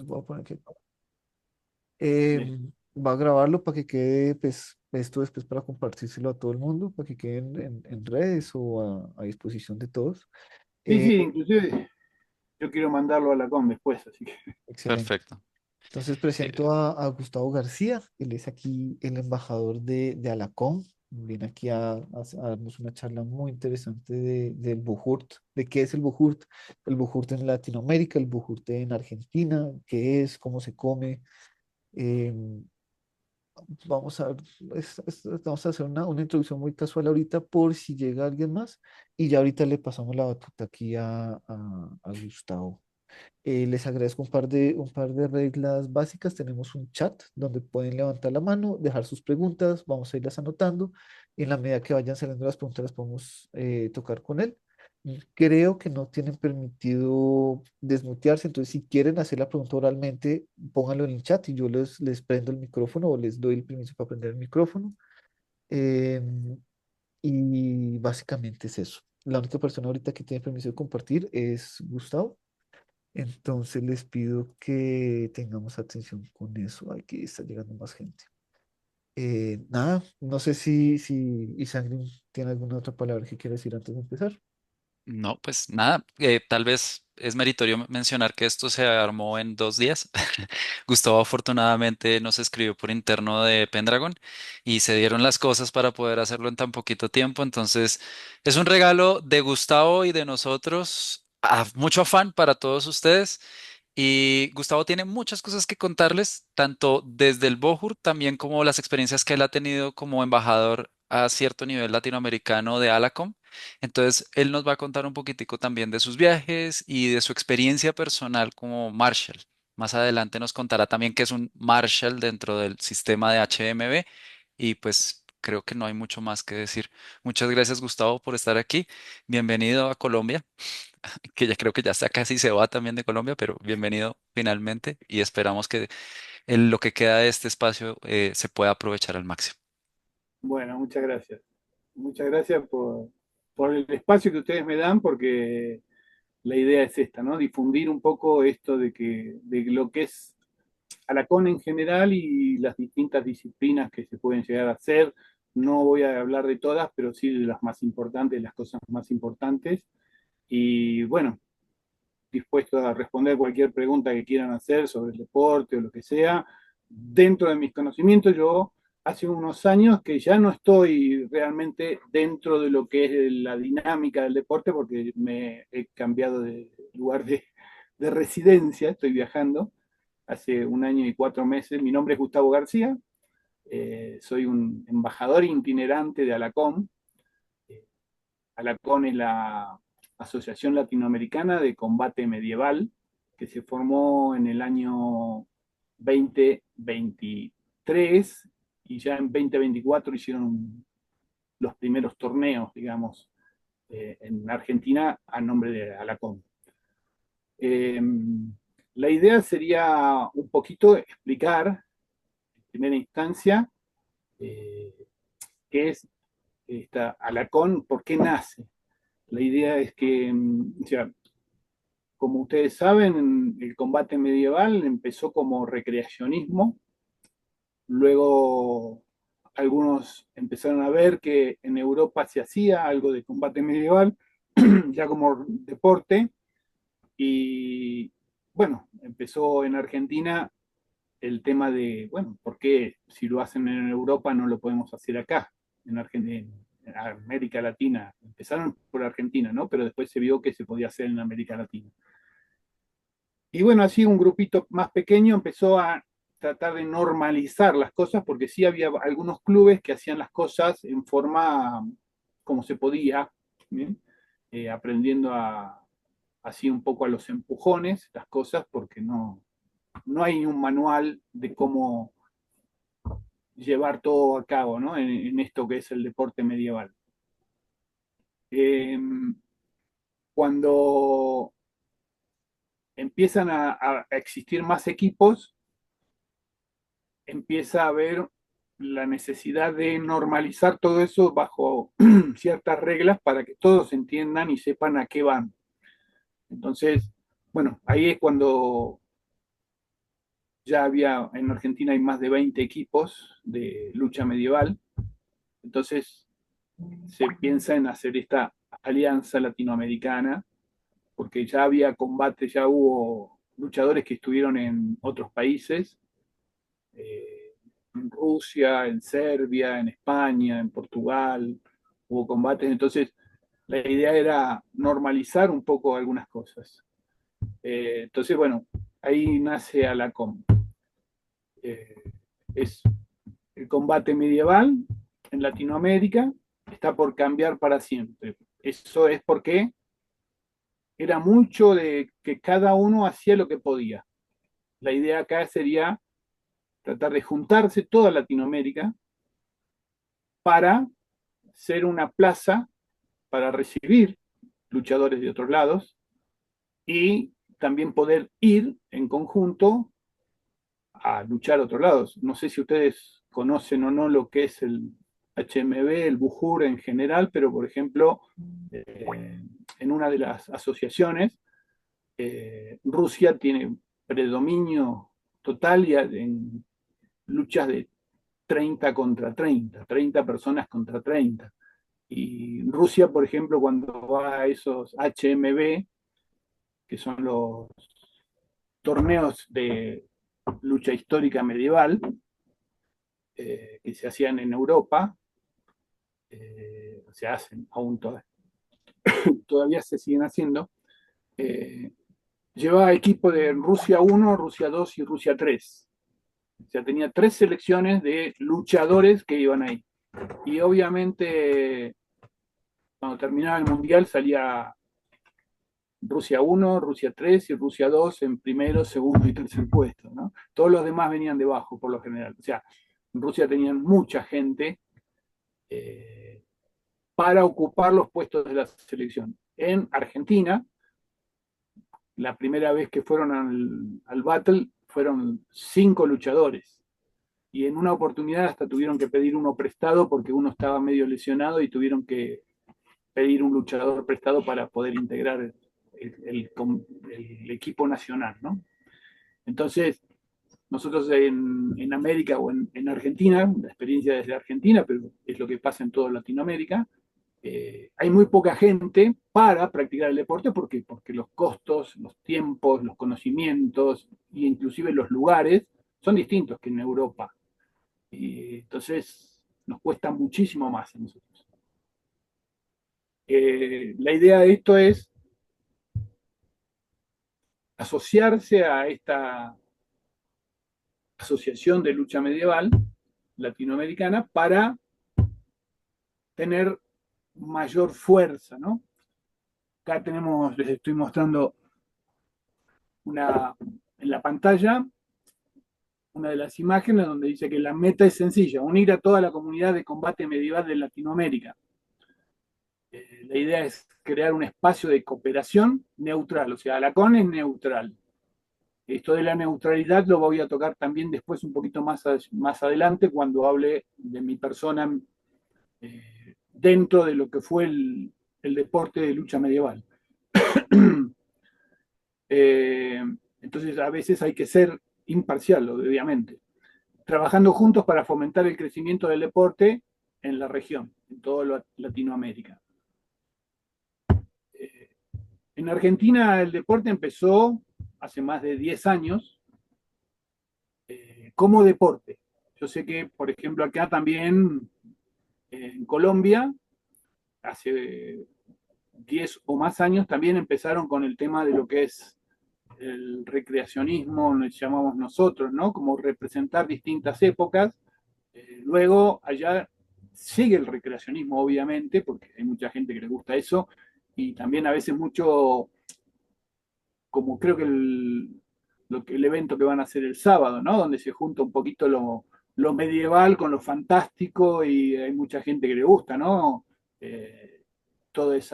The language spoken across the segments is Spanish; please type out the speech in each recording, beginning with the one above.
Voy a poner que Listo. va a grabarlo para que quede, pues, esto después para compartírselo a todo el mundo, para que quede en redes o a disposición de todos. Sí, Eh, sí, inclusive yo quiero mandarlo a la com después, así que excelente. perfecto. Entonces Eh, presento a Gustavo García, él es aquí el embajador de Alacom, viene aquí a darnos una charla muy interesante del Bujurt, de qué es el Bujurt en Latinoamérica, el Bujurt en Argentina, qué es, cómo se come. em, Vamos a ver, vamos a hacer una introducción muy casual ahorita por si llega alguien más y ya ahorita le pasamos la batuta aquí a Gustavo. Les agradezco un par de reglas básicas. Tenemos un chat donde pueden levantar la mano, dejar sus preguntas, vamos a irlas anotando y en la medida que vayan saliendo las preguntas las podemos tocar con él. Creo que no tienen permitido desmutearse, entonces si quieren hacer la pregunta oralmente, pónganlo en el chat y yo les prendo el micrófono o les doy el permiso para prender el micrófono. Em, y básicamente es eso. La única persona ahorita que tiene permiso de compartir es Gustavo. Entonces les pido que tengamos atención con eso. Aquí está llegando más gente. Nada, no sé si Isangrin tiene alguna otra palabra que quiera decir antes de empezar. No, pues nada, tal vez es meritorio mencionar que esto se armó en 2 días. Gustavo afortunadamente nos escribió por interno de Pendragon y se dieron las cosas para poder hacerlo en tan poquito tiempo. Entonces, es un regalo de Gustavo y de nosotros, mucho afán para todos ustedes. Y Gustavo tiene muchas cosas que contarles, tanto desde el Bohur, también como las experiencias que él ha tenido como embajador a cierto nivel latinoamericano de Alacom. Entonces, él nos va a contar un poquitico también de sus viajes y de su experiencia personal como Marshall. Más adelante nos contará también que es un Marshall dentro del sistema de HMB y pues creo que no hay mucho más que decir. Muchas gracias, Gustavo, por estar aquí. Bienvenido a Colombia, que ya creo que ya está casi se va también de Colombia, pero bienvenido finalmente y esperamos que en lo que queda de este espacio se pueda aprovechar al máximo. bueno, muchas gracias. Muchas gracias por el espacio que ustedes me dan, porque la idea es esta, ¿no? Difundir un poco esto de lo que es Alacón en general y las distintas disciplinas que se pueden llegar a hacer. No voy a hablar de todas, pero sí de las más importantes, las cosas más importantes. Y bueno, dispuesto a responder cualquier pregunta que quieran hacer sobre el deporte o lo que sea. Dentro de mis conocimientos, yo hace unos años que ya no estoy realmente dentro de lo que es la dinámica del deporte porque me he cambiado de lugar de residencia, estoy viajando hace un año y 4 meses. Mi nombre es Gustavo García, soy un embajador itinerante de Alacom. Alacon es la Asociación Latinoamericana de Combate Medieval, que se formó en el año 2023 y ya en 2024 hicieron los primeros torneos, digamos, en Argentina a nombre de Alacon. Eh, la idea sería un poquito explicar, en primera instancia, eh, qué es esta Alacon, por qué nace. La idea es que, o sea, como ustedes saben, el combate medieval empezó como recreacionismo, luego algunos empezaron a ver que en Europa se hacía algo de combate medieval, ya como deporte, y bueno, empezó en Argentina el tema de, bueno, ¿por qué si lo hacen en Europa no lo podemos hacer acá, en Argentina? En América Latina, empezaron por Argentina, ¿no? Pero después se vio que se podía hacer en América Latina. Y bueno, así un grupito más pequeño empezó a tratar de normalizar las cosas, porque sí había algunos clubes que hacían las cosas en forma como se podía, ¿bien? Aprendiendo así un poco a los empujones las cosas, porque no hay un manual de cómo llevar todo a cabo, ¿no? En esto que es el deporte medieval. Eh, Cuando empiezan a existir más equipos, empieza a haber la necesidad de normalizar todo eso bajo ciertas reglas para que todos entiendan y sepan a qué van. Entonces, bueno, ahí es cuando Ya había, en Argentina hay más de 20 equipos de lucha medieval, entonces se piensa en hacer esta alianza latinoamericana, porque ya había combate, ya hubo luchadores que estuvieron en otros países, eh, en Rusia, en Serbia, en España, en Portugal, hubo combates, entonces la idea era normalizar un poco algunas cosas. Entonces, bueno, ahí nace Alacom. Eh, es el combate medieval en Latinoamérica, está por cambiar para siempre. Eso es porque era mucho de que cada uno hacía lo que podía. La idea acá sería tratar de juntarse toda Latinoamérica para ser una plaza para recibir luchadores de otros lados y también poder ir en conjunto a luchar a otros lados. No sé si ustedes conocen o no lo que es el HMB, el Bujur en general, pero por ejemplo, en una de las asociaciones, Rusia tiene predominio total y en luchas de 30 contra 30, 30 personas contra 30. Y Rusia, por ejemplo, cuando va a esos HMB, que son los torneos de lucha histórica medieval, que se hacían en Europa, se hacen aún todavía se siguen haciendo, eh, llevaba equipo de Rusia 1, Rusia 2 y Rusia 3. O sea, tenía 3 selecciones de luchadores que iban ahí. Y obviamente, cuando terminaba el Mundial, salía Rusia 1, Rusia 3 y Rusia 2 en primero, segundo y tercer puesto, ¿no? Todos los demás venían debajo, por lo general. O sea, en Rusia tenían mucha gente para ocupar los puestos de la selección. En Argentina, la primera vez que fueron al Battle, fueron 5 luchadores. Y en una oportunidad hasta tuvieron que pedir uno prestado porque uno estaba medio lesionado y tuvieron que pedir un luchador prestado para poder integrar el equipo nacional, ¿no? Entonces, nosotros en América o en Argentina, la experiencia desde Argentina, pero es lo que pasa en toda Latinoamérica, hay muy poca gente para practicar el deporte. ¿Por qué? Porque los costos, los tiempos, los conocimientos e inclusive los lugares son distintos que en Europa. Y entonces nos cuesta muchísimo más a nosotros. La idea de esto es asociarse a esta asociación de lucha medieval latinoamericana para tener mayor fuerza, ¿no? Acá tenemos, les estoy mostrando en la pantalla una de las imágenes donde dice que la meta es sencilla, unir a toda la comunidad de combate medieval de Latinoamérica. La idea es crear un espacio de cooperación neutral, o sea, Alacón es neutral. Esto de la neutralidad lo voy a tocar también después un poquito más adelante cuando hable de mi persona dentro de lo que fue el deporte de lucha medieval. Entonces a veces hay que ser imparcial, obviamente, trabajando juntos para fomentar el crecimiento del deporte en la región, en toda Latinoamérica. En Argentina el deporte empezó hace más de 10 años como deporte. Yo sé que, por ejemplo, acá también en Colombia, hace 10 o más años, también empezaron con el tema de lo que es el recreacionismo, lo llamamos nosotros, ¿no? Como representar distintas épocas. Luego, allá sigue el recreacionismo, obviamente, porque hay mucha gente que le gusta eso, y también a veces mucho, como creo que el evento que van a hacer el sábado, ¿no? Donde se junta un poquito lo medieval con lo fantástico y hay mucha gente que le gusta, ¿no? Todas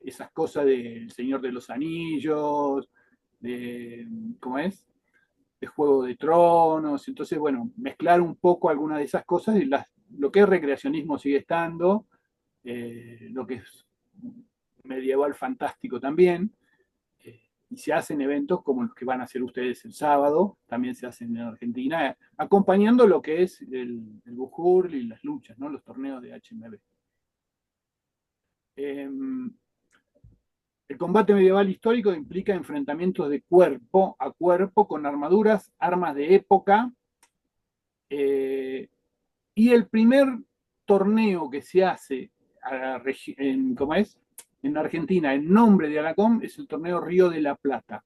esas cosas del Señor de los Anillos, de, ¿cómo es? De Juego de Tronos. Entonces, bueno, mezclar un poco algunas de esas cosas y lo que es recreacionismo sigue estando, lo que es medieval fantástico también. y se hacen eventos como los que van a hacer ustedes el sábado, también se hacen en Argentina, acompañando lo que es el Bujur y las luchas, ¿no? Los torneos de HMB. El combate medieval histórico implica enfrentamientos de cuerpo a cuerpo con armaduras, armas de época, y el primer torneo que se hace ¿cómo es? En Argentina en nombre de Alacom es el torneo Río de la Plata.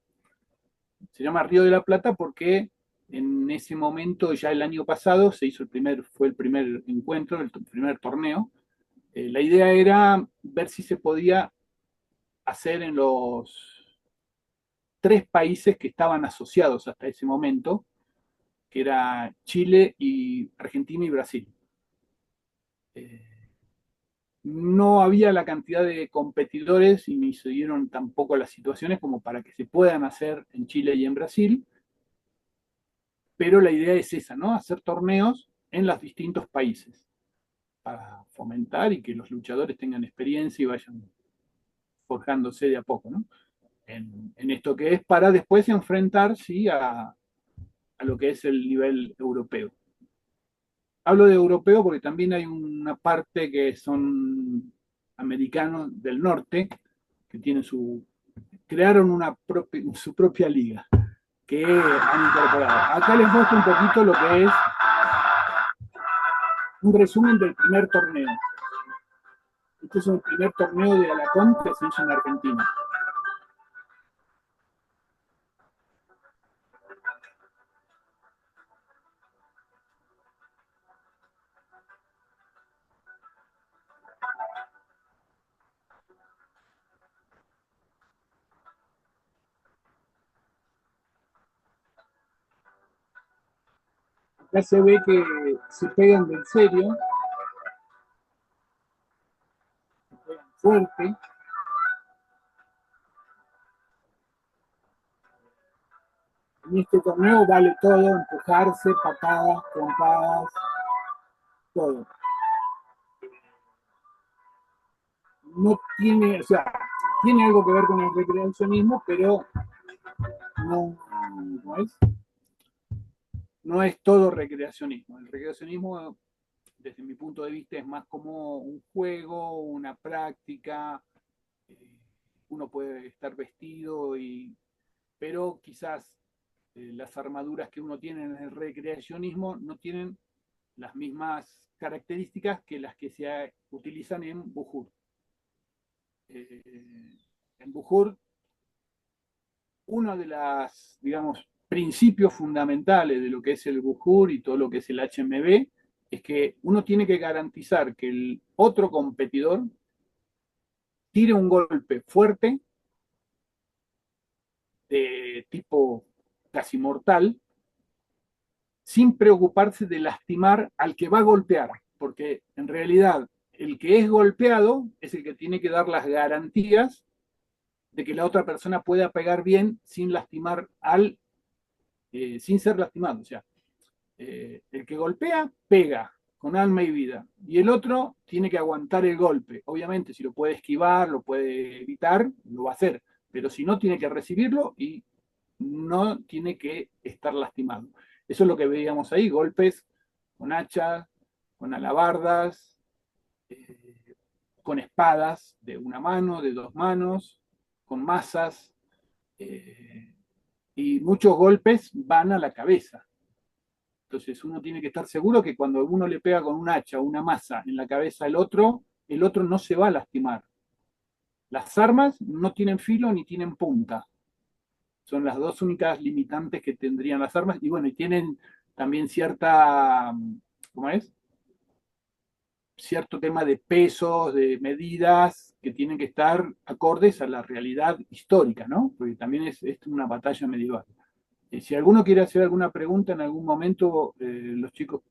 Se llama Río de la Plata porque en ese momento, ya el año pasado, fue el primer encuentro, el primer torneo. La idea era ver si se podía hacer en los 3 países que estaban asociados hasta ese momento, que era Chile, y Argentina y Brasil. No había la cantidad de competidores y ni se dieron tampoco las situaciones como para que se puedan hacer en Chile y en Brasil, pero la idea es esa, ¿no? Hacer torneos en los distintos países para fomentar y que los luchadores tengan experiencia y vayan forjándose de a poco, ¿no? En esto que es para después enfrentar, sí, a lo que es el nivel europeo. Hablo de europeo porque también hay una parte que son americanos del norte que tienen crearon su propia liga que han incorporado. Acá les muestro un poquito lo que es un resumen del primer torneo. Este es el primer torneo de Alacón que se hizo en Argentina. Acá se ve que se pegan de en serio, se pegan fuerte. En este torneo vale todo, empujarse, patadas, trompadas, todo. No tiene, o sea, tiene algo que ver con el recreacionismo, pero no es todo recreacionismo. El recreacionismo, desde mi punto de vista, es más como un juego, una práctica. Uno puede estar vestido, pero quizás las armaduras que uno tiene en el recreacionismo no tienen las mismas características que las que se utilizan en Bujur. En Bujur, uno de los, digamos, principios fundamentales de lo que es el Bujur y todo lo que es el HMB es que uno tiene que garantizar que el otro competidor tire un golpe fuerte de tipo casi mortal sin preocuparse de lastimar al que va a golpear, porque en realidad el que es golpeado es el que tiene que dar las garantías de que la otra persona pueda pegar bien sin lastimar sin ser lastimado. O sea, el que golpea, pega con alma y vida. Y el otro tiene que aguantar el golpe. Obviamente, si lo puede esquivar, lo puede evitar, lo va a hacer. Pero si no, tiene que recibirlo y no tiene que estar lastimado. Eso es lo que veíamos ahí, golpes con hachas, con alabardas, con espadas de una mano, de 2 manos, con mazas, y muchos golpes van a la cabeza. Entonces uno tiene que estar seguro que cuando uno le pega con un hacha o una maza en la cabeza al otro, el otro no se va a lastimar. Las armas no tienen filo ni tienen punta. Son las dos únicas limitantes que tendrían las armas. Y bueno, y tienen también ¿cómo es? Cierto tema de pesos, de medidas que tienen que estar acordes a la realidad histórica, ¿no? Porque también es una batalla medieval. Si alguno quiere hacer alguna pregunta en algún momento, los chicos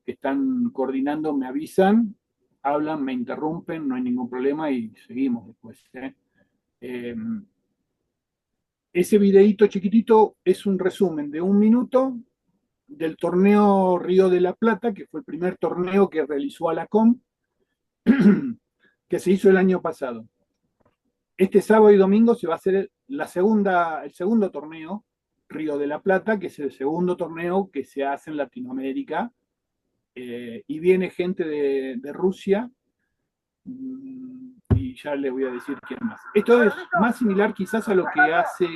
que están coordinando me avisan, hablan, me interrumpen, no hay ningún problema y seguimos después. Ese videíto chiquitito es un resumen de 1 minuto del torneo Río de la Plata, que fue el primer torneo que realizó Alacom, que se hizo el año pasado. este sábado y domingo se va a hacer el segundo torneo, Río de la Plata, que es el segundo torneo que se hace en Latinoamérica. Y viene gente de Rusia, y ya les voy a decir quién más. Esto es más similar quizás a lo que hace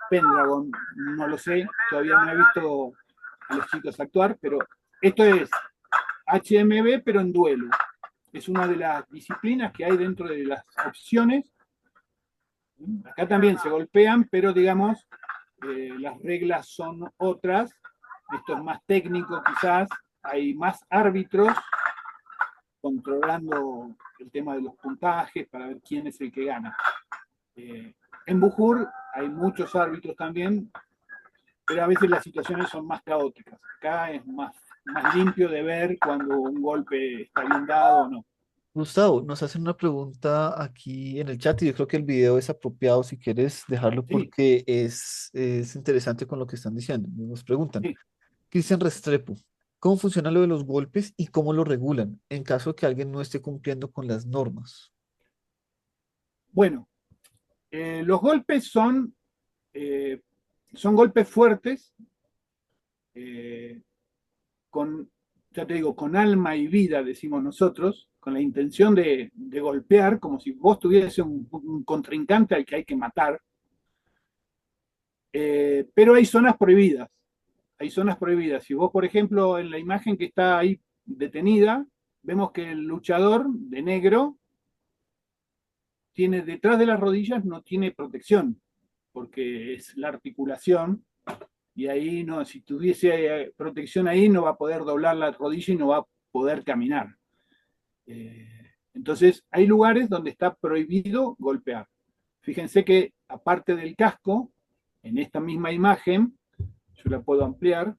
Pendragon, no lo sé, todavía no he visto a los chicos actuar, pero esto es HMB, pero en duelo. Es una de las disciplinas que hay dentro de las opciones. Acá también se golpean, pero digamos, las reglas son otras. Esto es más técnico quizás, hay más árbitros controlando el tema de los puntajes para ver quién es el que gana. En Bujur hay muchos árbitros también, pero a veces las situaciones son más caóticas. Acá es más limpio de ver cuando un golpe está bien dado o no. Gustavo, nos hacen una pregunta aquí en el chat y yo creo que el video es apropiado si quieres dejarlo Sí, porque es interesante con lo que están diciendo. Nos preguntan, sí. Cristian Restrepo, ¿cómo funciona lo de los golpes y cómo lo regulan en caso de que alguien no esté cumpliendo con las normas? Bueno, los golpes eh, son golpes fuertes, eh, con, ya te digo, con alma y vida, decimos nosotros, con la intención de golpear, como si vos tuviese un contrincante al que hay que matar. Pero hay zonas prohibidas. Hay zonas prohibidas. Si vos, por ejemplo, en la imagen que está ahí detenida, vemos que el luchador de negro tiene detrás de las rodillas, no tiene protección, porque es la articulación, y ahí no, si tuviese protección ahí, no va a poder doblar la rodilla y no va a poder caminar. Entonces, hay lugares donde está prohibido golpear. Fíjense que aparte del casco, en esta misma imagen, yo la puedo ampliar.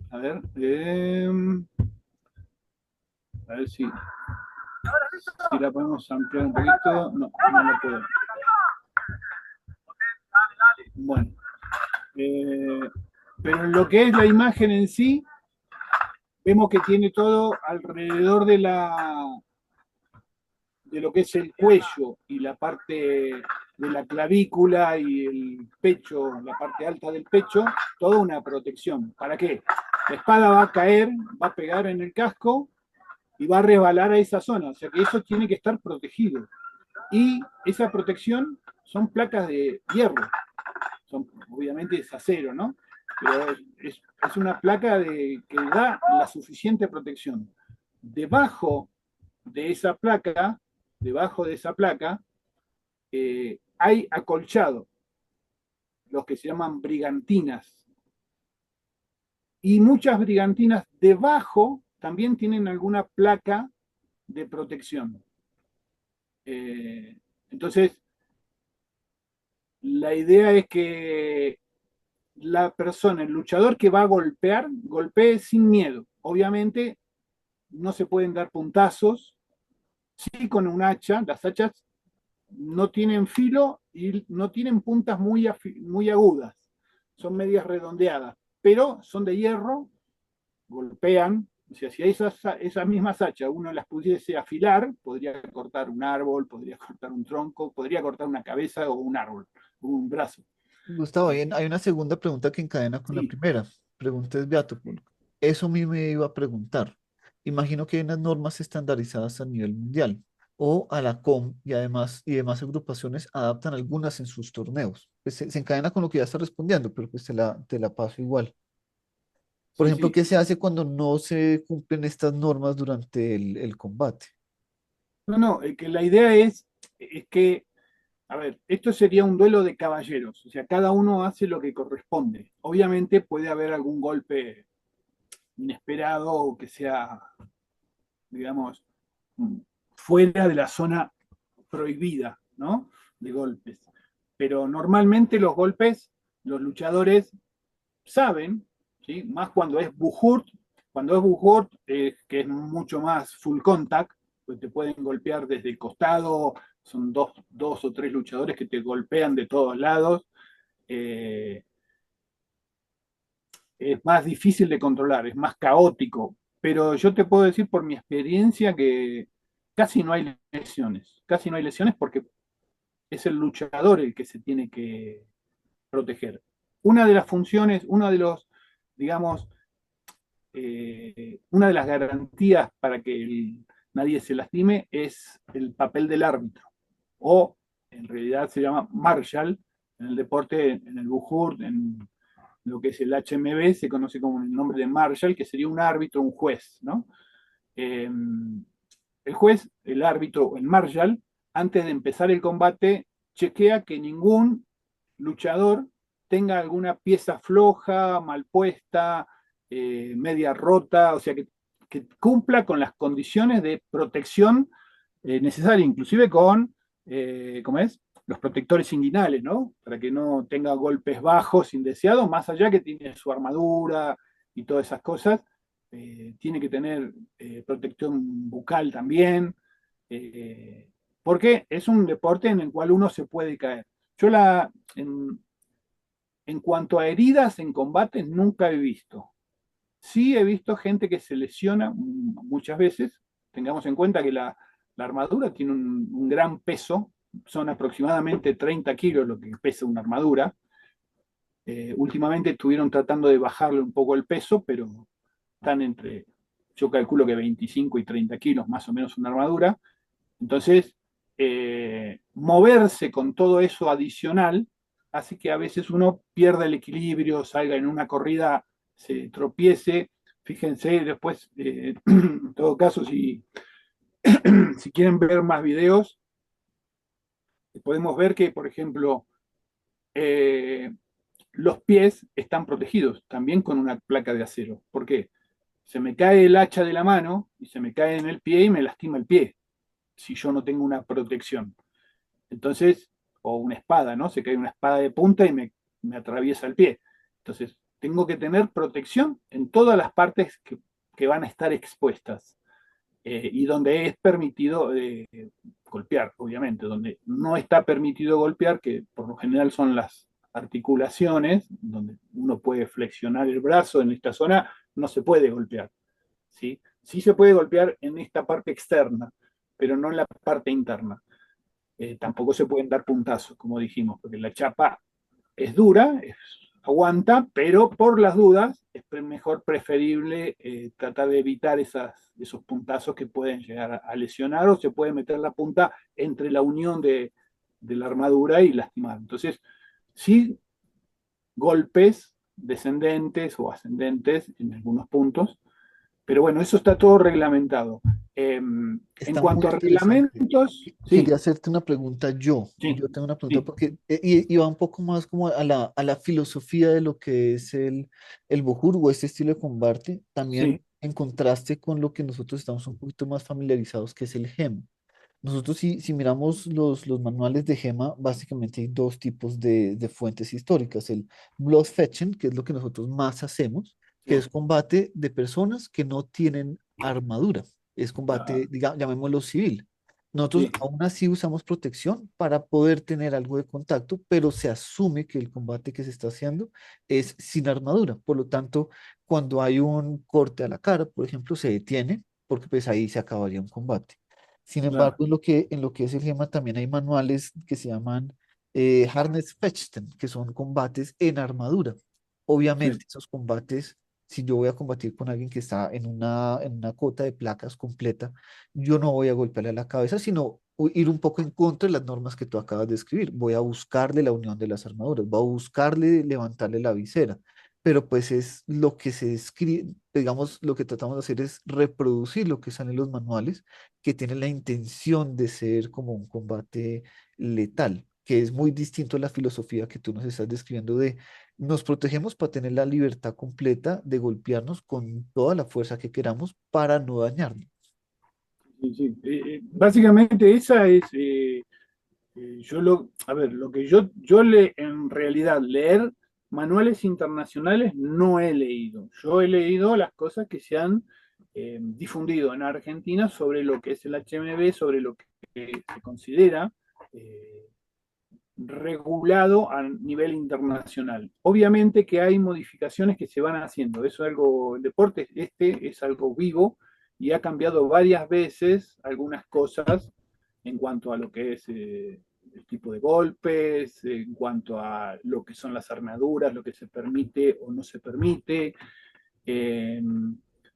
A ver, a ver si la podemos ampliar un poquito. No, no la puedo. Bueno, pero en lo que es la imagen en sí, vemos que tiene todo alrededor de lo que es el cuello y la parte de la clavícula y el pecho, la parte alta del pecho, toda una protección. ¿Para qué? La espada va a caer, va a pegar en el casco y va a resbalar a esa zona, o sea que eso tiene que estar protegido. Y esa protección son placas de hierro, son, obviamente es acero, ¿no? Pero es una placa que da la suficiente protección. Debajo de esa placa, debajo de esa placa, hay acolchado, los que se llaman brigantinas. Y muchas brigantinas debajo también tienen alguna placa de protección. Entonces, la idea es que la persona, el luchador que va a golpear, golpee sin miedo. Obviamente, no se pueden dar puntazos, sí con un hacha. Las hachas no tienen filo y no tienen puntas muy agudas, son medias redondeadas, pero son de hierro, golpean. O sea, si esas mismas hachas uno las pudiese afilar, podría cortar un árbol, podría cortar un tronco, podría cortar una cabeza o un árbol, o un brazo. Gustavo, hay una segunda pregunta que encadena con la Sí, primera. Pregunta es Beato. Eso a mí me iba a preguntar. Imagino que hay unas normas estandarizadas a nivel mundial o a la COM y demás agrupaciones adaptan algunas en sus torneos. Pues se encadena con lo que ya está respondiendo, pero pues te la paso igual. Por sí, ejemplo, sí. ¿qué se hace cuando no se cumplen estas normas durante el combate? No, no, que la idea es que, a ver, esto sería un duelo de caballeros, o sea, cada uno hace lo que corresponde. Obviamente puede haber algún golpe inesperado o que sea, digamos, fuera de la zona prohibida, ¿no? De golpes. Pero normalmente los golpes, los luchadores saben, ¿sí? Más cuando es Bujurt, que es mucho más full contact, pues te pueden golpear desde el costado, son dos o tres luchadores que te golpean de todos lados. Eh, es más difícil de controlar, es más caótico, pero yo te puedo decir por mi experiencia que casi no hay lesiones. Casi no hay lesiones porque es el luchador el que se tiene que proteger. Una de las funciones, uno de los, digamos, una de las garantías para que nadie se lastime es el papel del árbitro, o en realidad se llama marshal en el deporte, en el Buhurt, en lo que es el HMB, se conoce como el nombre de marshal, que sería un árbitro, un juez, ¿no? Eh, el juez, el árbitro, el marshal, antes de empezar el combate, chequea que ningún luchador tenga alguna pieza floja, mal puesta, media rota, o sea, que cumpla con las condiciones de protección necesarias, inclusive con, ¿cómo es? Los protectores inguinales, ¿no? Para que no tenga golpes bajos indeseados, más allá que tiene su armadura y todas esas cosas. Tiene que tener protección bucal también, eh, porque es un deporte en el cual uno se puede caer. Yo en cuanto a heridas en combate, nunca he visto. Sí he visto gente que se lesiona muchas veces. Tengamos en cuenta que la armadura tiene un gran peso, son aproximadamente 30 kilos lo que pesa una armadura. Últimamente estuvieron tratando de bajarle un poco el peso, pero están entre, yo calculo que 25 y 30 kilos más o menos una armadura. Entonces, moverse con todo eso adicional hace que a veces uno pierda el equilibrio, salga en una corrida, se tropiece. Fíjense después, en todo caso, si quieren ver más videos, podemos ver que, por ejemplo, eh, los pies están protegidos también con una placa de acero. ¿Por qué? Se me cae el hacha de la mano y se me cae en el pie y me lastima el pie si yo no tengo una protección. Entonces, o una espada, ¿no? Se cae una espada de punta y me atraviesa el pie. Entonces, tengo que tener protección en todas las partes que van a estar expuestas y donde es permitido golpear, obviamente. Donde no está permitido golpear, que por lo general son las articulaciones, donde uno puede flexionar el brazo en esta zona, no se puede golpear. ¿Sí? Sí se puede golpear en esta parte externa, pero no en la parte interna. Tampoco se pueden dar puntazos, como dijimos, porque la chapa es dura, aguanta, pero por las dudas es mejor preferible tratar de evitar esos puntazos que pueden llegar a lesionar, o se puede meter la punta entre la unión de la armadura y lastimar. Entonces, sí, golpes descendentes o ascendentes en algunos puntos, pero bueno, eso está todo reglamentado. En Está muy cuanto a interesante. reglamentos, Quería sí, hacerte una pregunta yo. sí, Yo tengo una pregunta sí, porque y va un poco más como a la filosofía de lo que es el Bojur o este estilo de combate, también sí, en contraste con lo que nosotros estamos un poquito más familiarizados, que es el GEM. Nosotros si miramos los manuales de GEMA, básicamente hay dos tipos de fuentes históricas. El blood fetching, que es lo que nosotros más hacemos, que sí. es combate de personas que no tienen armadura. Es Ah, combate, llamémoslo civil. Nosotros sí, aún así usamos protección para poder tener algo de contacto, pero se asume que el combate que se está haciendo es sin armadura. Por lo tanto, cuando hay un corte a la cara, por ejemplo, se detiene, porque pues ahí se acabaría un combate. Sin claro, embargo, en lo que es el GEMA también hay manuales que se llaman Harness Fechten, que son combates en armadura. sí, Obviamente, esos combates, si yo voy a combatir con alguien que está en una cota de placas completa, yo no voy a golpearle a la cabeza, sino ir un poco en contra de las normas que tú acabas de escribir. Voy a buscarle la unión de las armaduras, voy a buscarle levantarle la visera, pero pues es lo que se escribe, digamos, lo que tratamos de hacer es reproducir lo que sale en los manuales que tiene la intención de ser como un combate letal, que es muy distinto a la filosofía que tú nos estás describiendo de nos protegemos para tener la libertad completa de golpearnos con toda la fuerza que queramos para no dañarnos. sí, sí. Básicamente esa es, a ver, lo que en realidad leer manuales internacionales no he leído. Yo he leído las cosas que se han difundido en Argentina sobre lo que es el HMB, sobre lo que se considera eh, regulado a nivel internacional. Obviamente que hay modificaciones que se van haciendo, eso es algo, el deporte este es algo vivo y ha cambiado varias veces algunas cosas en cuanto a lo que es el tipo de golpes, en cuanto a lo que son las armaduras, lo que se permite o no se permite. Eh,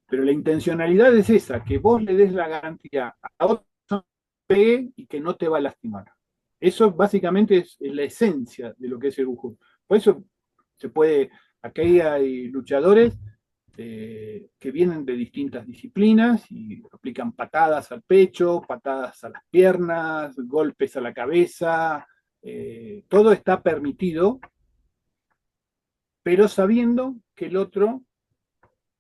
pero la intencionalidad es esa, que vos le des la garantía a otro que pegue y que no te va a lastimar. Eso básicamente es la esencia de lo que es el Wushu. Por eso se puede, aquí hay luchadores que vienen de distintas disciplinas y aplican patadas al pecho, patadas a las piernas, golpes a la cabeza, todo está permitido, pero sabiendo que el otro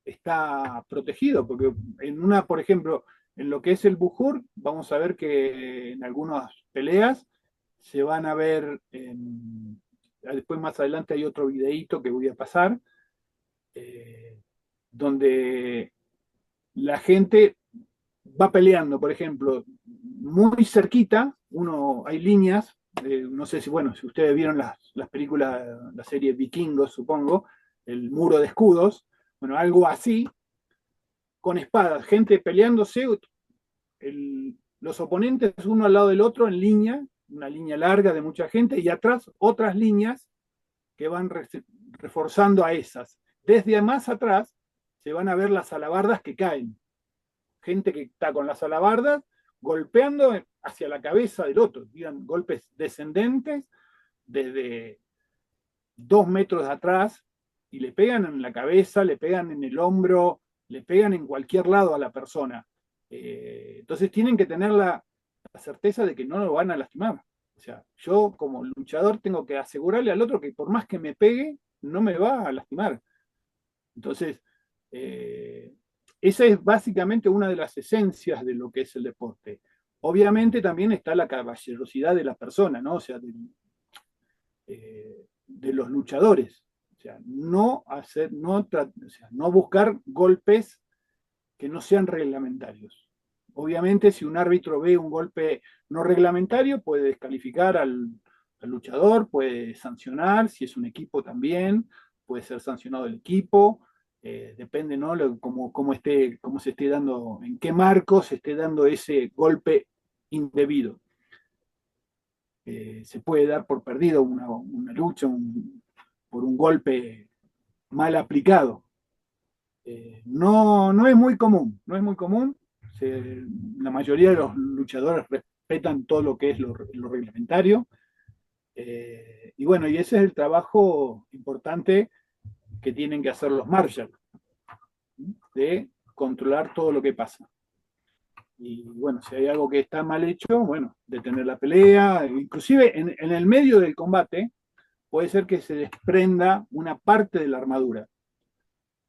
está protegido, porque en una, por ejemplo, en lo que es el Bujur, vamos a ver que en algunas peleas se van a ver, después más adelante hay otro videíto que voy a pasar, eh, donde la gente va peleando, por ejemplo, muy cerquita, hay líneas, no sé si, bueno, si ustedes vieron las películas, la serie Vikingos, supongo, el muro de escudos, bueno, algo así, con espadas, gente peleándose, los oponentes uno al lado del otro en línea, una línea larga de mucha gente, y atrás otras líneas que van reforzando a esas. Desde más atrás se van a ver las alabardas que caen. Gente que está con las alabardas golpeando hacia la cabeza del otro, digan golpes descendentes desde 2 metros de atrás y le pegan en la cabeza, le pegan en el hombro, le pegan en cualquier lado a la persona. Entonces tienen que tener la certeza de que no lo van a lastimar. O sea, yo como luchador tengo que asegurarle al otro que por más que me pegue, no me va a lastimar. Entonces, esa es básicamente una de las esencias de lo que es el deporte. Obviamente también está la caballerosidad de la persona, ¿no? O sea, de los luchadores. O sea, no buscar golpes que no sean reglamentarios. Obviamente, si un árbitro ve un golpe no reglamentario, puede descalificar al luchador, puede sancionar, si es un equipo también, puede ser sancionado el equipo, depende, ¿no? Cómo se esté dando, en qué marco se esté dando ese golpe indebido. Se puede dar por perdido una lucha por un golpe mal aplicado. No es muy común, no es muy común. La mayoría de los luchadores respetan todo lo que es lo reglamentario. Y bueno, y ese es el trabajo importante que tienen que hacer los marshals, de controlar todo lo que pasa. Y bueno, si hay algo que está mal hecho, bueno, detener la pelea, inclusive en el medio del combate puede ser que se desprenda una parte de la armadura.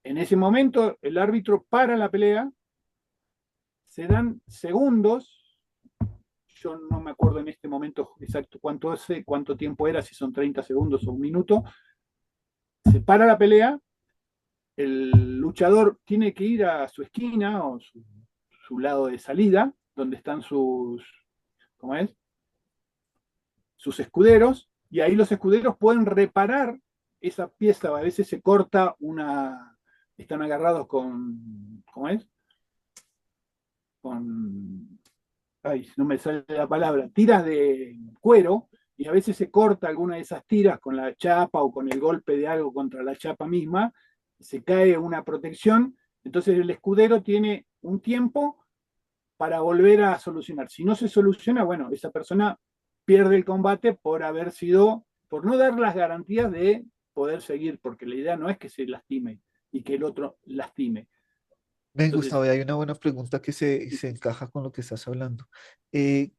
En ese momento el árbitro para la pelea, se dan segundos, yo no me acuerdo en este momento exacto cuánto tiempo era, si son 30 segundos o un minuto, se para la pelea, el luchador tiene que ir a su esquina o su lado de salida, donde están ¿cómo es? Sus escuderos, y ahí los escuderos pueden reparar esa pieza, a veces se corta están agarrados ¿cómo es? Con, ay, no me sale la palabra, tiras de cuero, y a veces se corta alguna de esas tiras con la chapa o con el golpe de algo contra la chapa misma, se cae una protección, entonces el escudero tiene un tiempo para volver a solucionar. Si no se soluciona, bueno, esa persona pierde el combate por no dar las garantías de poder seguir, porque la idea no es que se lastime y que el otro lastime. Ven, Entonces, Gustavo, y hay una buena pregunta que se encaja con lo que estás hablando. Eh,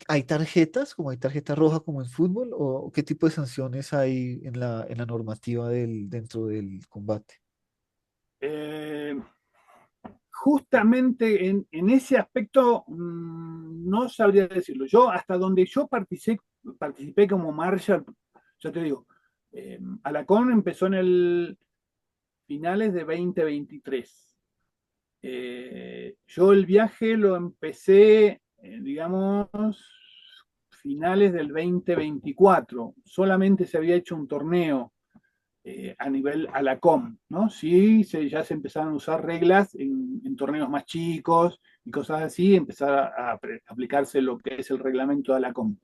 ¿Hay tarjetas, como hay tarjeta roja como en fútbol, o qué tipo de sanciones hay en la normativa dentro del combate? eh, justamente en ese aspecto no sabría decirlo. Yo, hasta donde yo participé como Marshall, yo te digo, Alacón empezó en el finales de 2023. Yo el viaje lo empecé, digamos, finales del 2024. Solamente se había hecho un torneo a nivel ALACOM, ¿no? Sí, ya se empezaron a usar reglas en torneos más chicos y cosas así, empezar a aplicarse lo que es el reglamento de ALACOM.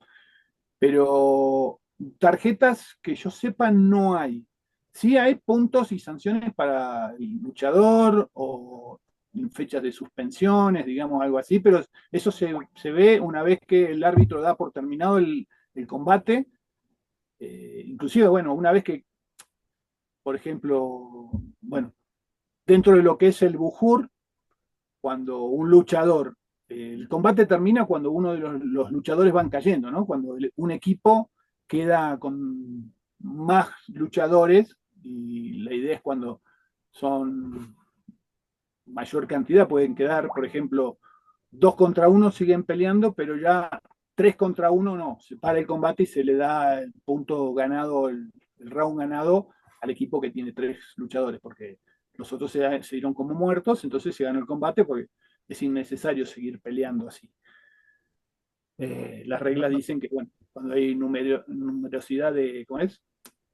Pero tarjetas que yo sepa no hay. Sí hay puntos y sanciones para el luchador o fechas de suspensiones, digamos, algo así, pero eso se ve una vez que el árbitro da por terminado el combate. Inclusive, bueno, una vez que, por ejemplo, bueno, dentro de lo que es el Bujur, cuando un luchador, el combate termina cuando uno de los luchadores van cayendo, ¿no? Cuando un equipo queda con más luchadores, y la idea es cuando son mayor cantidad, pueden quedar, por ejemplo, 2 contra 1 siguen peleando, pero ya 3 contra 1 no, se para el combate y se le da el punto ganado, el round ganado al equipo que tiene 3 luchadores, porque los otros se dieron como muertos, entonces se ganó el combate porque es innecesario seguir peleando así. Las No, reglas no, dicen que, bueno, cuando hay numerosidad de, ¿cómo es?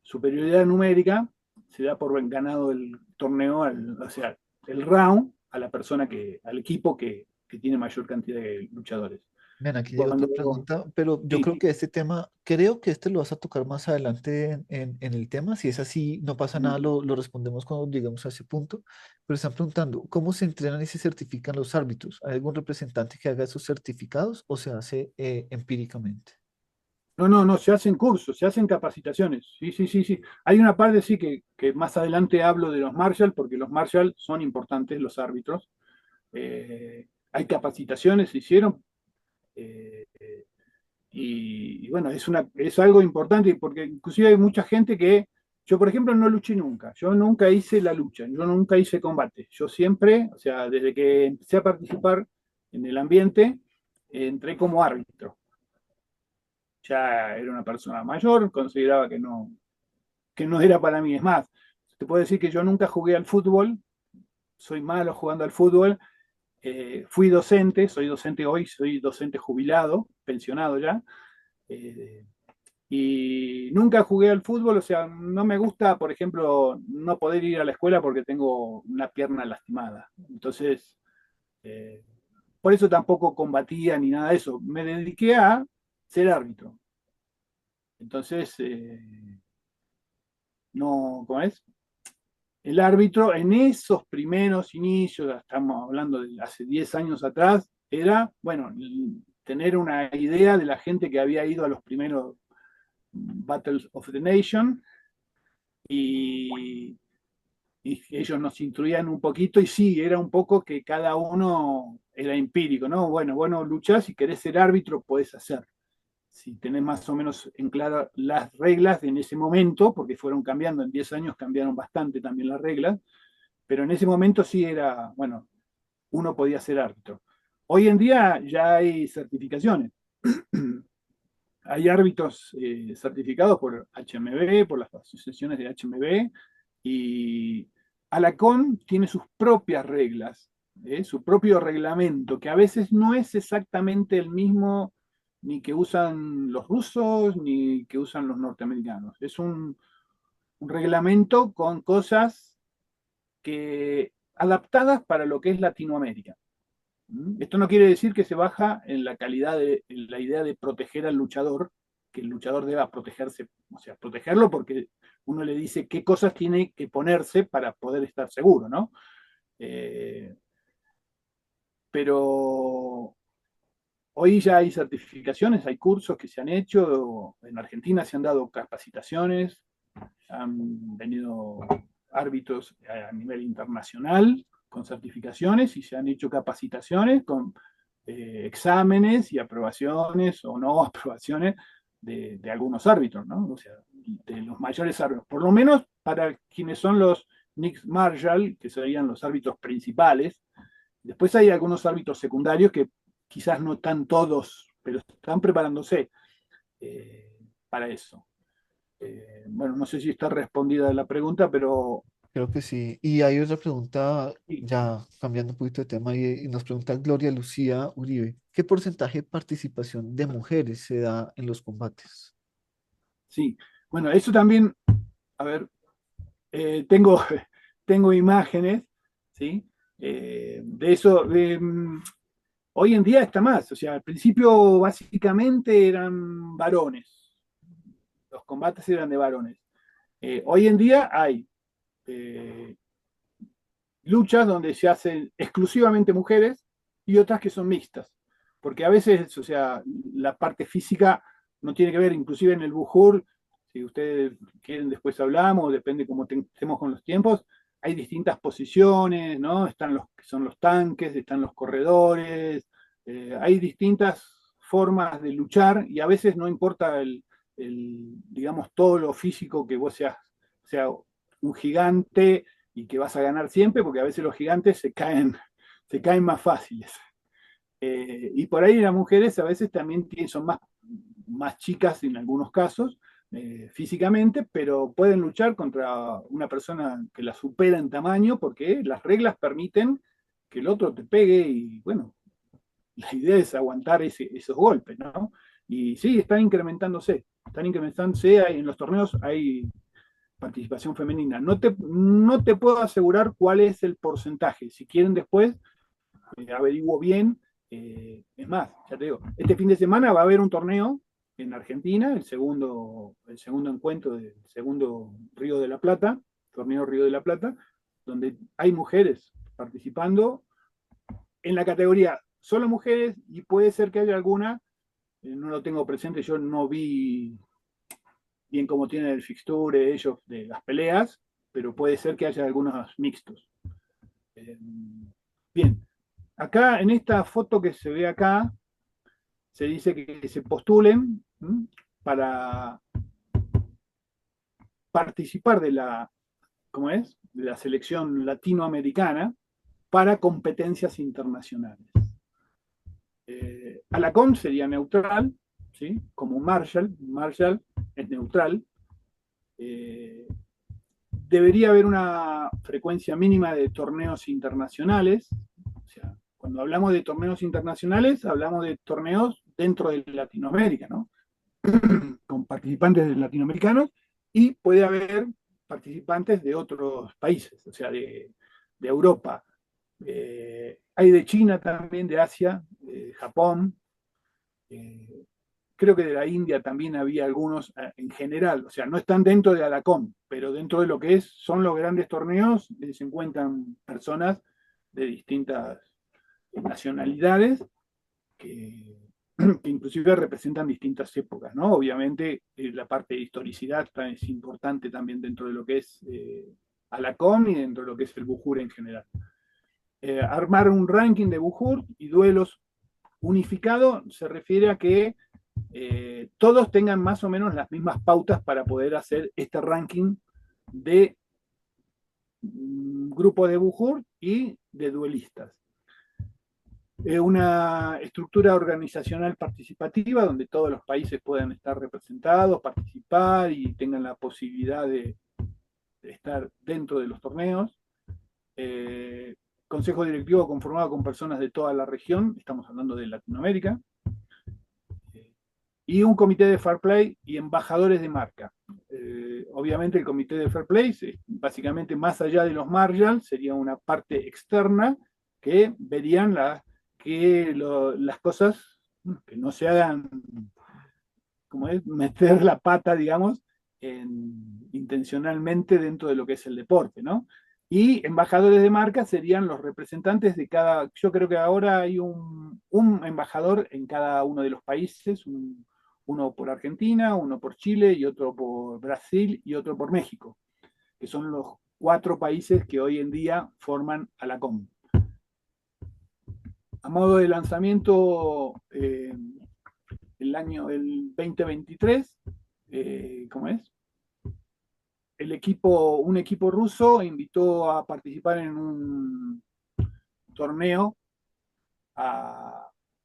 Superioridad numérica, se da por ganado el torneo, o sea, el round a la persona al equipo que tiene mayor cantidad de luchadores. ven, aquí hay otra Cuando, pregunta, pero yo sí, creo que este tema, creo que este lo vas a tocar más adelante en el tema. Si es así, no pasa nada, lo respondemos cuando lleguemos a ese punto. Pero están preguntando, ¿cómo se entrenan y se certifican los árbitros? ¿Hay algún representante que haga esos certificados o se hace empíricamente? no, se hacen cursos, se hacen capacitaciones. Sí, sí, sí, sí. Hay una parte, sí, que más adelante hablo de los Marshall, porque los Marshall son importantes, los árbitros. Hay capacitaciones, se hicieron. eh, y bueno, es algo importante porque inclusive hay mucha gente que, yo por ejemplo no luché nunca, yo nunca hice la lucha, yo nunca hice combate, yo siempre, o sea, desde que empecé a participar en el ambiente, entré como árbitro. Ya era una persona mayor, consideraba que no era para mí. Es más, te puedo decir que yo nunca jugué al fútbol, soy malo jugando al fútbol, fui docente, soy docente hoy, soy docente jubilado, pensionado ya. eh, y nunca jugué al fútbol, o sea, no me gusta, por ejemplo, no poder ir a la escuela porque tengo una pierna lastimada. Entonces, eh, por eso tampoco combatía ni nada de eso. Me dediqué a ser árbitro. Entonces, no, ¿cómo es? El árbitro en esos primeros inicios, estamos hablando de hace 10 años atrás, era, bueno, tener una idea de la gente que había ido a los primeros Battles of the Nation y, y ellos nos instruían un poquito y sí, era un poco que cada uno era empírico, ¿no? Bueno, luchás, si querés ser árbitro, podés hacer. Si tenés más o menos en claro las reglas en ese momento, porque fueron cambiando, en 10 años cambiaron bastante también las reglas, pero en ese momento sí era, bueno, uno podía ser árbitro. Hoy en día ya hay certificaciones. Hay árbitros certificados por HMB, por las asociaciones de HMB, y Alacón tiene sus propias reglas, su propio reglamento, que a veces no es exactamente el mismo ni que usan los rusos ni que usan los norteamericanos. Es un reglamento con cosas que adaptadas para lo que es Latinoamérica. Esto no quiere decir que se baja en la calidad en la idea de proteger al luchador, que el luchador deba protegerse, o sea, protegerlo porque uno le dice qué cosas tiene que ponerse para poder estar seguro, ¿no? Eh, pero hoy ya hay certificaciones, hay cursos que se han hecho, en Argentina se han dado capacitaciones, han venido árbitros a nivel internacional con certificaciones y se han hecho capacitaciones con exámenes y aprobaciones o no aprobaciones de algunos árbitros, ¿no? O sea, de los mayores árbitros, por lo menos para quienes son los Nick Marshall, que serían los árbitros principales. Después hay algunos árbitros secundarios que quizás no están todos, pero están preparándose para eso. Bueno, no sé si está respondida la pregunta, pero Creo que sí. Y hay otra pregunta, sí, ya cambiando un poquito de tema, y nos pregunta Gloria Lucía Uribe, ¿qué porcentaje de participación de mujeres se da en los combates? sí. Bueno, eso también, a ver, tengo, tengo imágenes, ¿sí? De eso. Hoy en día está más, o sea, al principio básicamente eran varones, los combates eran de varones. Hoy en día hay eh, luchas donde se hacen exclusivamente mujeres y otras que son mixtas, porque a veces, o sea, la parte física no tiene que ver, inclusive en el Bujur, si ustedes quieren después hablamos, depende cómo estemos con los tiempos, hay distintas posiciones, ¿no? Están los que son los tanques, están los corredores, hay distintas formas de luchar y a veces no importa digamos, todo lo físico que vos seas, sea un gigante y que vas a ganar siempre, porque a veces los gigantes se caen más fáciles. Y por ahí las mujeres a veces también son más chicas en algunos casos, físicamente, pero pueden luchar contra una persona que la supera en tamaño porque las reglas permiten que el otro te pegue y bueno, la idea es aguantar esos golpes, ¿no? Y sí, están incrementándose, en los torneos hay participación femenina. No te puedo asegurar cuál es el porcentaje. Si quieren después, averiguo bien. Es más, ya te digo, este fin de semana va a haber un torneo en Argentina, el segundo encuentro del segundo Río de la Plata, torneo Río de la Plata, donde hay mujeres participando en la categoría solo mujeres y puede ser que haya alguna, no lo tengo presente, yo no vi bien cómo tienen el fixture ellos de las peleas, pero puede ser que haya algunos mixtos. Eh, bien, acá en esta foto que se ve acá, se dice que se postulen para participar de ¿cómo es? De la selección latinoamericana para competencias internacionales. Alacón sería neutral, ¿sí? Como Marshall es neutral. Eh, Debería haber una frecuencia mínima de torneos internacionales. O sea, cuando hablamos de torneos internacionales, hablamos de torneos dentro de Latinoamérica, ¿no? Con participantes latinoamericanos y puede haber participantes de otros países, o sea, de Europa. Hay de China también, de Asia, Japón. Eh, Creo que de la India también había algunos en general, o sea, no están dentro de Alacom, pero dentro de lo que son los grandes torneos, se encuentran personas de distintas nacionalidades que, que inclusive representan distintas épocas, ¿no? Obviamente la parte de historicidad es importante también dentro de lo que es Alacom y dentro de lo que es el Bujur en general. Armar un ranking de Bujur y duelos unificado se refiere a que todos tengan más o menos las mismas pautas para poder hacer este ranking de grupo de Bujur y de duelistas. Una estructura organizacional participativa donde todos los países puedan estar representados, participar y tengan la posibilidad de estar dentro de los torneos. Consejo directivo conformado con personas de toda la región, estamos hablando de Latinoamérica, y un comité de fair play y embajadores de marca. Obviamente el comité de fair play, básicamente más allá de los Marshall, sería una parte externa que verían las cosas que no se hagan, como es, meter la pata, digamos, intencionalmente dentro de lo que es el deporte, ¿no? Y embajadores de marca serían los representantes de cada, yo creo que ahora hay un embajador en cada uno de los países, uno por Argentina, uno por Chile y otro por Brasil y otro por México, que son los 4 países que hoy en día forman a la COM. A modo de lanzamiento, el año el 2023, ¿cómo es? Un equipo ruso invitó a participar en un torneo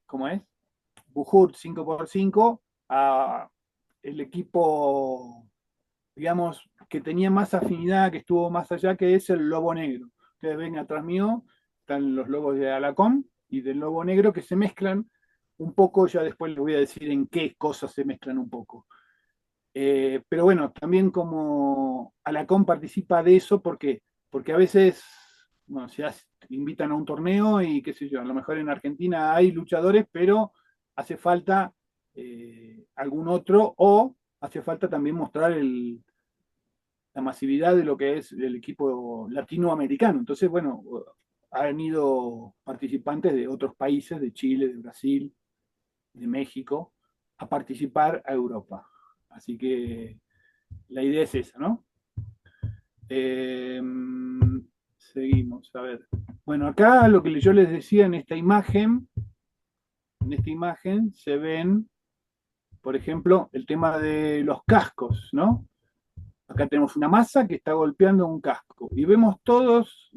¿cómo es? Bujur 5x5, a el equipo, digamos, que tenía más afinidad, que estuvo más allá, que es el Lobo Negro. Ustedes ven atrás mío, están los logos de Alacom y del Lobo Negro que se mezclan un poco, ya después les voy a decir en qué cosas se mezclan un poco. Pero bueno, también como Alacón participa de eso, porque a veces, bueno, invitan a un torneo y qué sé yo, a lo mejor en Argentina hay luchadores, pero hace falta algún otro, o hace falta también mostrar la masividad de lo que es el equipo latinoamericano. Entonces, bueno, han ido participantes de otros países, de Chile, de Brasil, de México, a participar a Europa. Así que la idea es esa, ¿no? Eh, seguimos, a ver. Bueno, acá lo que yo les decía en esta imagen se ven, por ejemplo, el tema de los cascos, ¿no? Acá tenemos una masa que está golpeando un casco y vemos todos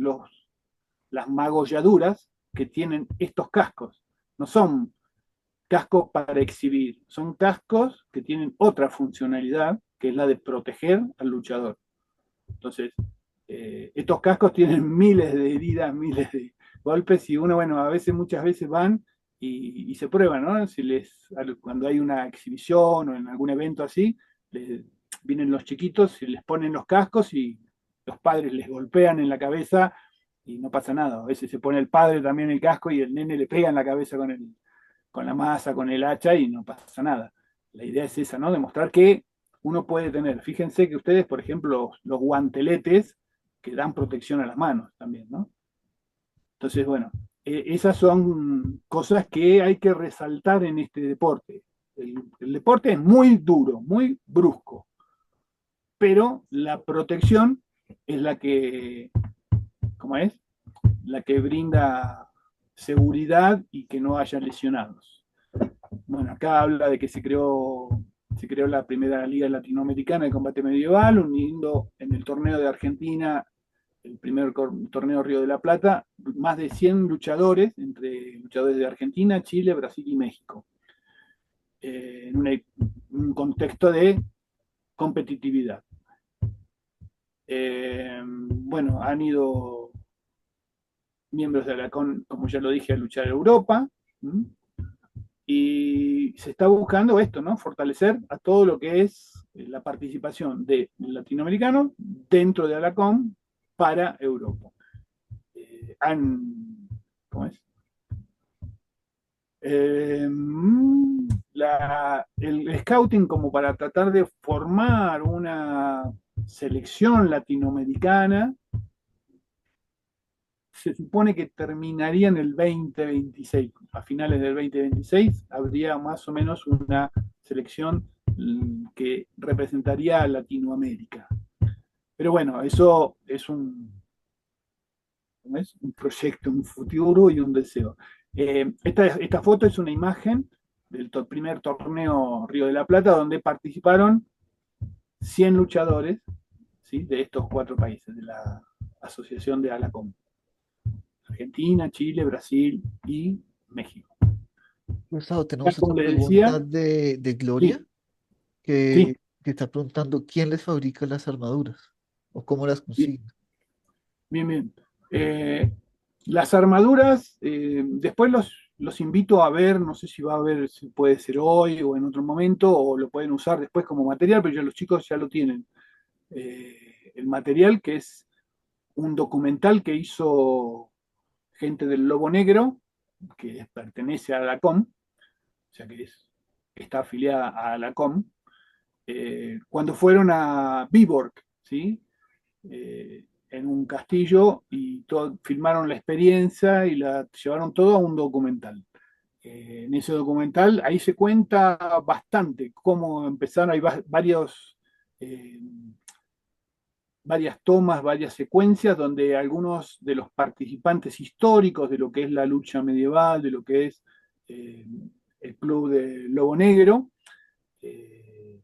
las magolladuras que tienen estos cascos. No son cascos para exhibir, son cascos que tienen otra funcionalidad, que es la de proteger al luchador. Entonces, estos cascos tienen miles de heridas, miles de golpes y uno, bueno, a veces, muchas veces van y se prueban, ¿no? Cuando hay una exhibición o en algún evento así, vienen los chiquitos y les ponen los cascos y los padres les golpean en la cabeza y no pasa nada. A veces se pone el padre también el casco y el nene le pega en la cabeza con la masa, con el hacha y no pasa nada. La idea es esa, ¿no? Demostrar que uno puede tener. Fíjense que ustedes, por ejemplo, los guanteletes que dan protección a las manos también, ¿no? Entonces, bueno, esas son cosas que hay que resaltar en este deporte. El deporte es muy duro, muy brusco, pero la protección es la que, ¿cómo es? La que brinda seguridad y que no haya lesionados. Bueno, acá habla de que se creó la primera liga latinoamericana de combate medieval, uniendo en el torneo de Argentina, el primer torneo Río de la Plata, más de 100 luchadores, entre luchadores de Argentina, Chile, Brasil y México, en un contexto de competitividad. Bueno, han ido miembros de Alacón, como ya lo dije, a luchar a Europa. ¿M? Y se está buscando esto, ¿no? Fortalecer a todo lo que es la participación de latinoamericanos dentro de Alacom para Europa. ¿Cómo es? Eh, el scouting como para tratar de formar una selección latinoamericana se supone que terminaría en el 2026. A finales del 2026 habría más o menos una selección que representaría a Latinoamérica. Pero bueno, eso es un proyecto, un futuro y un deseo. Esta foto es una imagen del primer torneo Río de la Plata, donde participaron 100 luchadores, ¿sí?, de estos 4 países, de la Asociación de Alacom. Argentina, Chile, Brasil y México. Gustavo, Ya tenemos como otra le pregunta decía, de Gloria, sí, que, sí, que está preguntando quién les fabrica las armaduras o cómo las bien, consiguen. bien, bien. Las armaduras, después los invito a ver, no sé si va a ver, si puede ser hoy o en otro momento, o lo pueden usar después como material, pero ya los chicos ya lo tienen. El material que es un documental que hizo gente del Lobo Negro, que pertenece a la COM, o sea que está afiliada a la COM, cuando fueron a Viborg, ¿sí? En un castillo y filmaron la experiencia y la llevaron todo a un documental. En ese documental ahí se cuenta bastante cómo empezaron, hay eh, varias tomas, varias secuencias donde algunos de los participantes históricos de lo que es la lucha medieval, de lo que es eh, el club de Lobo Negro, eh,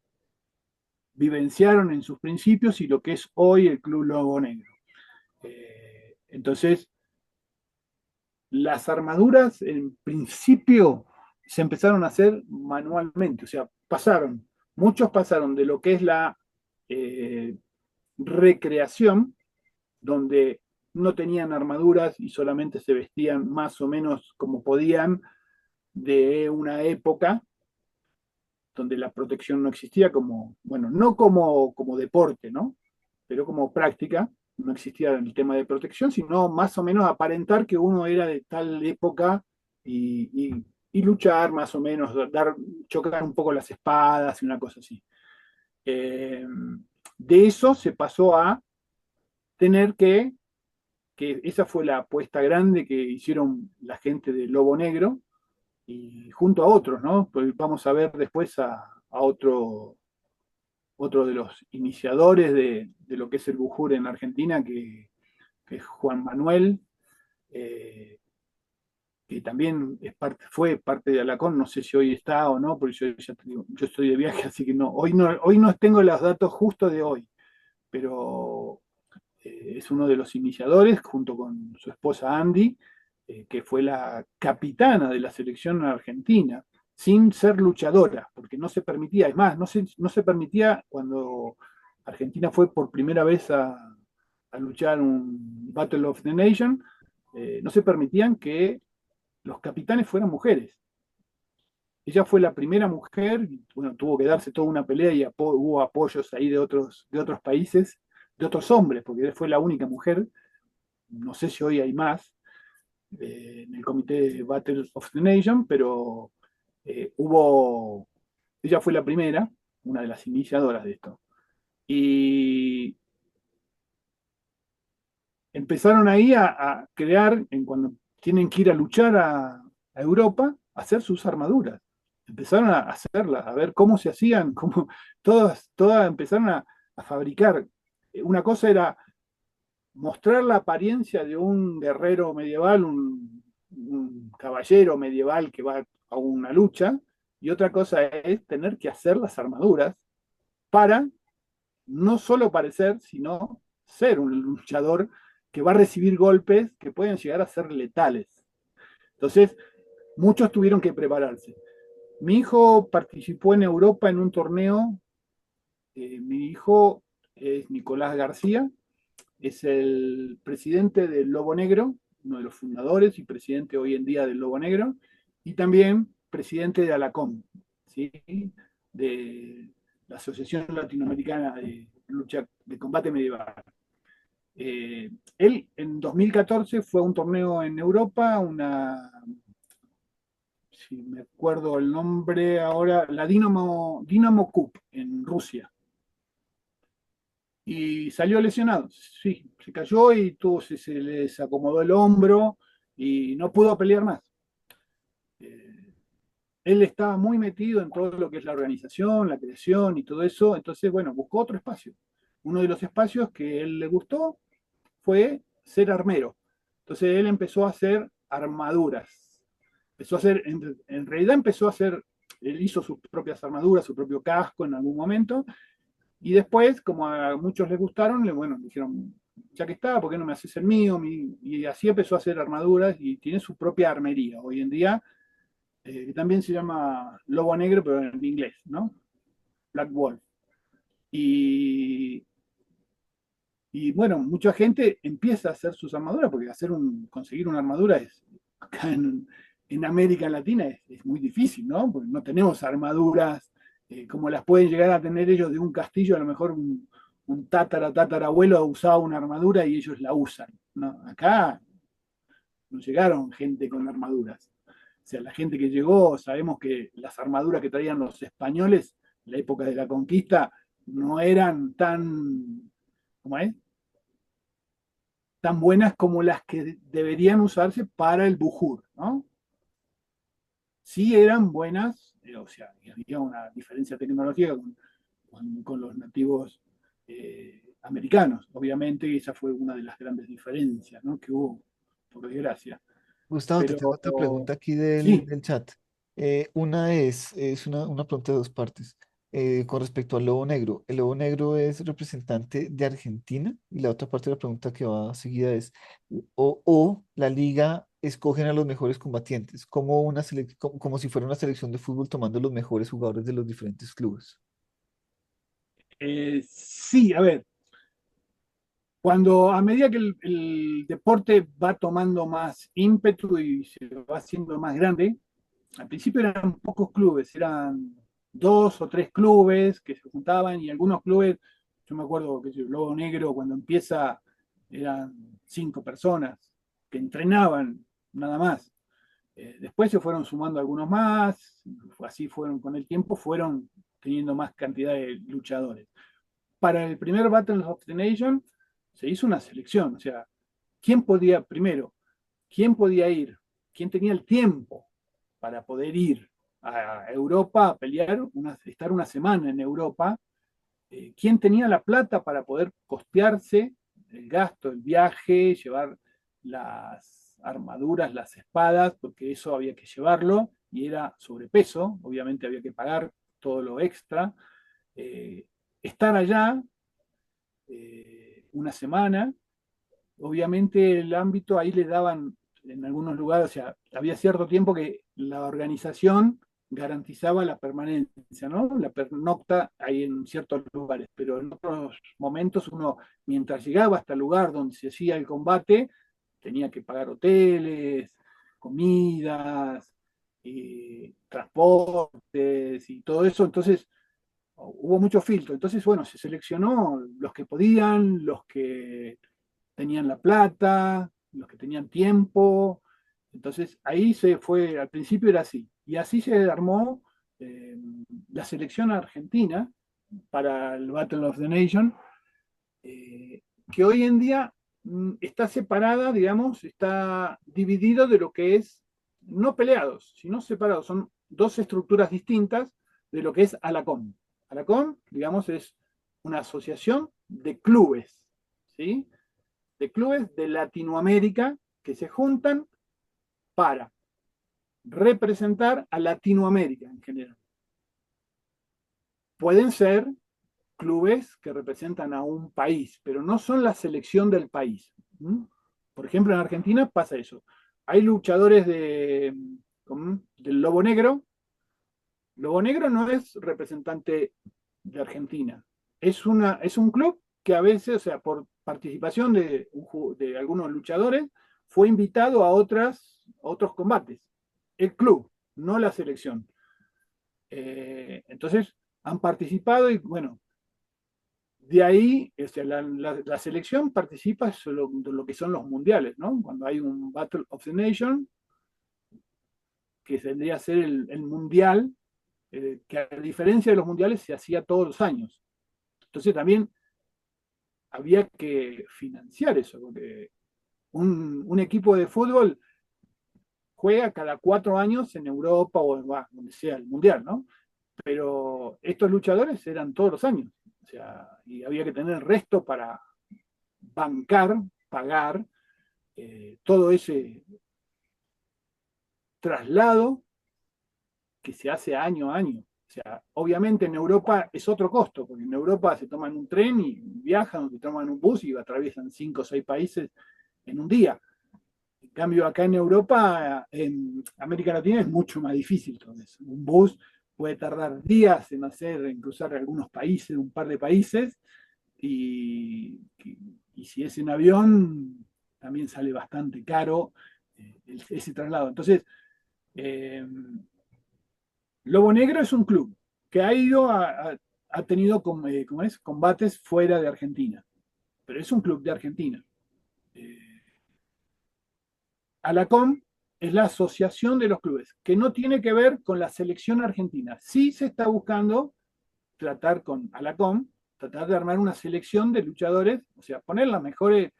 vivenciaron en sus principios y lo que es hoy el Club Lobo Negro. Entonces, las armaduras en principio se empezaron a hacer manualmente, o sea, muchos pasaron de lo que es la eh, recreación, donde no tenían armaduras y solamente se vestían más o menos como podían de una época, donde la protección no existía como, bueno, no como deporte, ¿no? Pero como práctica, no existía el tema de protección, sino más o menos aparentar que uno era de tal época y luchar más o menos, chocar un poco las espadas y una cosa así. Eh, de eso se pasó a tener que esa fue la apuesta grande que hicieron la gente de Lobo Negro, y junto a otros, ¿no? Pues vamos a ver después a otro de los iniciadores de lo que es el Bujur en Argentina, que es Juan Manuel, eh, que también fue parte de Alacón, no sé si hoy está o no, porque yo ya te digo, yo estoy de viaje, así que hoy no tengo los datos justos de hoy, pero es uno de los iniciadores, junto con su esposa Andy, que fue la capitana de la selección argentina, sin ser luchadora, porque no se permitía, es más, no se permitía cuando Argentina fue por primera vez a luchar un Battle of the Nation, no se permitían que los capitanes fueran mujeres. Ella fue la primera mujer, bueno, tuvo que darse toda una pelea y hubo apoyos ahí de otros países, de otros hombres, porque fue la única mujer, no sé si hoy hay más, en el comité Battle of the Nation, pero hubo, ella fue la primera, una de las iniciadoras de esto. Y empezaron ahí a crear, cuando tienen que ir a luchar a Europa, a hacer sus armaduras. Empezaron a hacerlas, a ver cómo se hacían, todas empezaron a fabricar. Una cosa era mostrar la apariencia de un guerrero medieval, un caballero medieval que va a una lucha, y otra cosa es tener que hacer las armaduras para no solo parecer, sino ser un luchador que va a recibir golpes que pueden llegar a ser letales. Entonces, muchos tuvieron que prepararse. Mi hijo participó en Europa en un torneo. Mi hijo es Nicolás García, es el presidente del Lobo Negro, uno de los fundadores y presidente hoy en día del Lobo Negro, y también presidente de ALACOM, ¿sí? De la Asociación Latinoamericana de Lucha de Combate Medieval. Él en 2014 fue a un torneo en Europa, si me acuerdo el nombre ahora, la Dinamo Cup en Rusia. Y salió lesionado, sí, se cayó y se le desacomodó el hombro y no pudo pelear más. Eh, Él estaba muy metido en todo lo que es la organización, la creación y todo eso, entonces, bueno, buscó otro espacio. Uno de los espacios que a él le gustó fue ser armero. Entonces él empezó a hacer armaduras. Empezó a hacer, en realidad empezó a hacer, él hizo sus propias armaduras, su propio casco en algún momento, y después, como a muchos les gustaron, bueno, dijeron, ya que está, ¿por qué no me haces el mío? Y así empezó a hacer armaduras y tiene su propia armería. Hoy en día, que también se llama Lobo Negro, pero en inglés, ¿no? Black Wolf. Y, y bueno, mucha gente empieza a hacer sus armaduras, porque conseguir una armadura acá en América Latina es muy difícil, ¿no? Porque no tenemos armaduras como las pueden llegar a tener ellos de un castillo, a lo mejor un tatarabuelo usaba una armadura y ellos la usan, ¿no? Acá no llegaron gente con armaduras. O sea, la gente que llegó, sabemos que las armaduras que traían los españoles en la época de la conquista no eran ¿cómo es? Tan buenas como las que deberían usarse para el bujur, ¿no? Sí eran buenas, o sea, había una diferencia tecnológica con los nativos americanos. Obviamente esa fue una de las grandes diferencias, ¿no? Que hubo, por desgracia. Gustavo, te Pero tengo otra pregunta aquí sí, del chat. Una es una pregunta de dos partes. Con respecto al lobo negro, ¿el lobo negro es representante de Argentina? Y la otra parte de la pregunta que va seguida es, o la liga escogen a los mejores combatientes, como, como si fuera una selección de fútbol tomando los mejores jugadores de los diferentes clubes. sí, a ver, cuando a medida que el deporte va tomando más ímpetu y se va haciendo más grande, al principio eran pocos clubes, eran 2 o 3 clubes que se juntaban y algunos clubes, yo me acuerdo que el Lobo Negro cuando empieza eran 5 personas que entrenaban nada más. Después se fueron sumando algunos más, así fueron con el tiempo, fueron teniendo más cantidad de luchadores. Para el primer Battle of the Nation se hizo una selección, o sea, ¿quién podía, primero, quién podía ir? ¿Quién tenía el tiempo para poder ir a Europa a pelear, estar una semana en Europa? ¿Quién tenía la plata para poder costearse el gasto, el viaje, llevar las armaduras, las espadas, porque eso había que llevarlo y era sobrepeso, obviamente había que pagar todo lo extra. Estar allá una semana, obviamente el ámbito ahí le daban en algunos lugares, o sea, había cierto tiempo que la organización garantizaba la permanencia, ¿no? La pernocta ahí en ciertos lugares, pero en otros momentos uno, mientras llegaba hasta el lugar donde se hacía el combate, tenía que pagar hoteles, comidas, transportes y todo eso, entonces hubo mucho filtro. Entonces, bueno, se seleccionó los que podían, los que tenían la plata, los que tenían tiempo. Entonces, ahí se fue, al principio era así. Y así se armó eh, la selección argentina para el Battle of the Nation, eh, que hoy en día está separada, digamos, está dividido de lo que es, no peleados, sino separados. Son dos estructuras distintas de lo que es Alacom. Alacom, digamos, es una asociación de clubes, ¿sí? De clubes de Latinoamérica que se juntan para representar a Latinoamérica en general. Pueden ser clubes que representan a un país, pero no son la selección del país. Por ejemplo, en Argentina pasa eso. Hay luchadores del Lobo Negro. Lobo Negro no es representante de Argentina. Es un club que a veces, o sea, por participación de algunos luchadores, fue invitado a otros combates. El club, no la selección. Entonces, han participado y bueno, de ahí o sea, la selección participa de lo que son los mundiales, ¿no? Cuando hay un Battle of the Nation, que tendría a ser el mundial, que a diferencia de los mundiales se hacía todos los años. Entonces también había que financiar eso, porque un equipo de fútbol juega cada 4 años en Europa o donde sea el mundial, ¿no? Pero estos luchadores eran todos los años, o sea, y había que tener el resto para bancar, pagar todo ese traslado que se hace año a año. O sea, obviamente en Europa es otro costo, porque en Europa se toman un tren y viajan, se toman un bus y atraviesan 5 o 6 países en un día. En cambio, acá en Europa, en América Latina, es mucho más difícil todo eso. Un bus puede tardar días en cruzar algunos países, un par de países, y, y si es en avión, también sale bastante caro ese traslado. Entonces, eh, Lobo Negro es un club que ha tenido ¿cómo es? Combates fuera de Argentina, pero es un club de Argentina. Eh, Alacom es la asociación de los clubes, que no tiene que ver con la selección argentina. Sí se está buscando tratar con Alacom, tratar de armar una selección de luchadores, o sea, poner las mejores,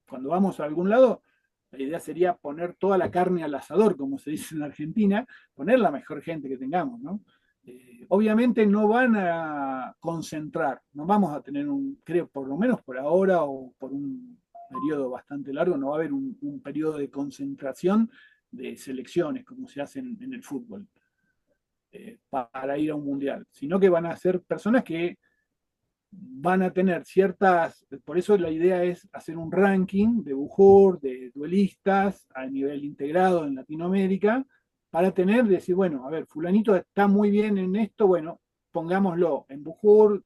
cuando vamos a algún lado, la idea sería poner toda la carne al asador, como se dice en Argentina, poner la mejor gente que tengamos, ¿no? Obviamente no van a concentrar, no vamos a tener creo, por lo menos por ahora o por un periodo bastante largo, no va a haber un periodo de concentración de selecciones como se hace en el fútbol para ir a un mundial, sino que van a ser personas que van a tener ciertas, por eso la idea es hacer un ranking de Bujur, de duelistas a nivel integrado en Latinoamérica, para decir, bueno, a ver, fulanito está muy bien en esto, bueno, pongámoslo en Bujur,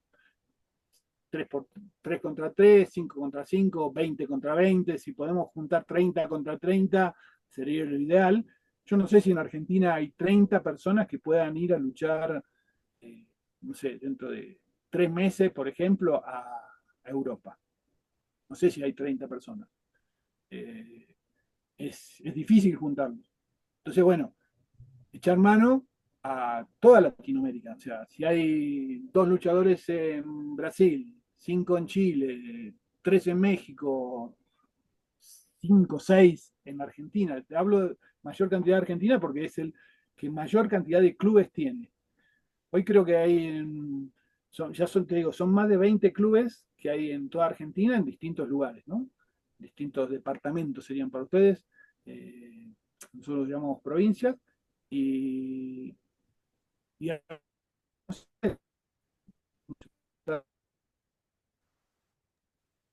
3 contra 3, 5 contra 5, 20 contra 20, si podemos juntar 30 contra 30, sería lo ideal, Yo no sé si en Argentina hay 30 personas que puedan ir a luchar, no sé, dentro de 3 meses, por ejemplo, a Europa. No sé si hay 30 personas. Eh, es difícil juntarlos. Entonces, bueno, echar mano a toda Latinoamérica. O sea, si hay 2 luchadores en Brasil, 5 en Chile, 3 en México, 5, 6 en Argentina. Te hablo de mayor cantidad de Argentina porque es el que mayor cantidad de clubes tiene. Hoy creo que hay, te digo, son más de 20 clubes que hay en toda Argentina en distintos lugares, ¿no? Distintos departamentos serían para ustedes. Eh, Nosotros los llamamos provincias. Y, y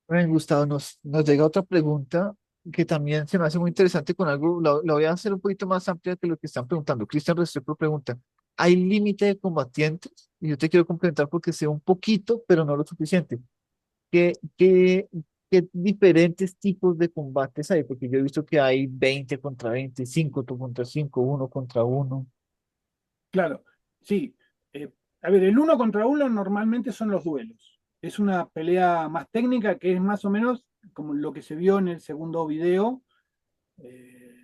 Bueno, Gustavo, nos llega otra pregunta que también se me hace muy interesante con algo, la voy a hacer un poquito más amplia que lo que están preguntando. Cristian Restrepo pregunta, ¿hay límite de combatientes? Y yo te quiero complementar porque sé un poquito, pero no lo suficiente. ¿Qué, qué, qué diferentes tipos de combates hay? Porque yo he visto que hay 20 contra 20, 5 contra 5, uno contra uno. claro, sí. Eh, a ver, el uno contra uno normalmente son los duelos. Es una pelea más técnica que es más o menos como lo que se vio en el segundo video,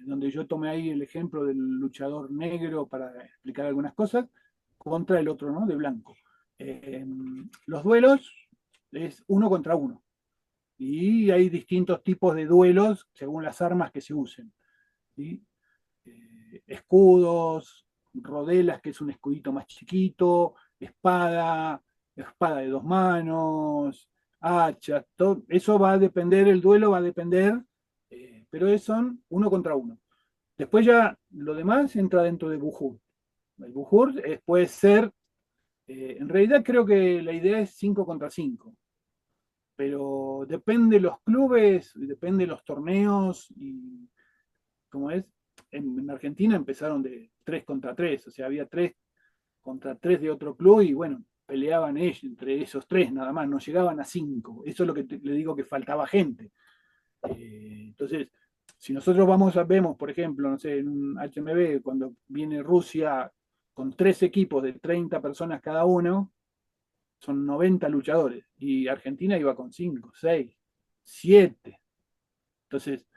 donde yo tomé ahí el ejemplo del luchador negro para explicar algunas cosas, contra el otro, ¿no? De blanco. Eh, los duelos es uno contra uno. Y hay distintos tipos de duelos según las armas que se usen. ¿Sí? Escudos, rodelas, que es un escudito más chiquito, espada de 2 manos, hachas, todo, eso va a depender, el duelo va a depender, pero son uno contra uno. Después ya lo demás entra dentro de Bujur. El Bujur puede ser, en realidad creo que la idea es 5 contra 5, pero depende de los clubes, depende de los torneos y como es, en Argentina empezaron de 3 contra 3, o sea, había 3 contra 3 de otro club y bueno, peleaban ellos, entre esos 3 nada más, no llegaban a 5. Eso es lo que le digo que faltaba gente. Entonces, si nosotros vemos, por ejemplo, no sé, en un HMB, cuando viene Rusia con 3 equipos de 30 personas cada uno, son 90 luchadores, y Argentina iba con 5, 6, 7. Entonces,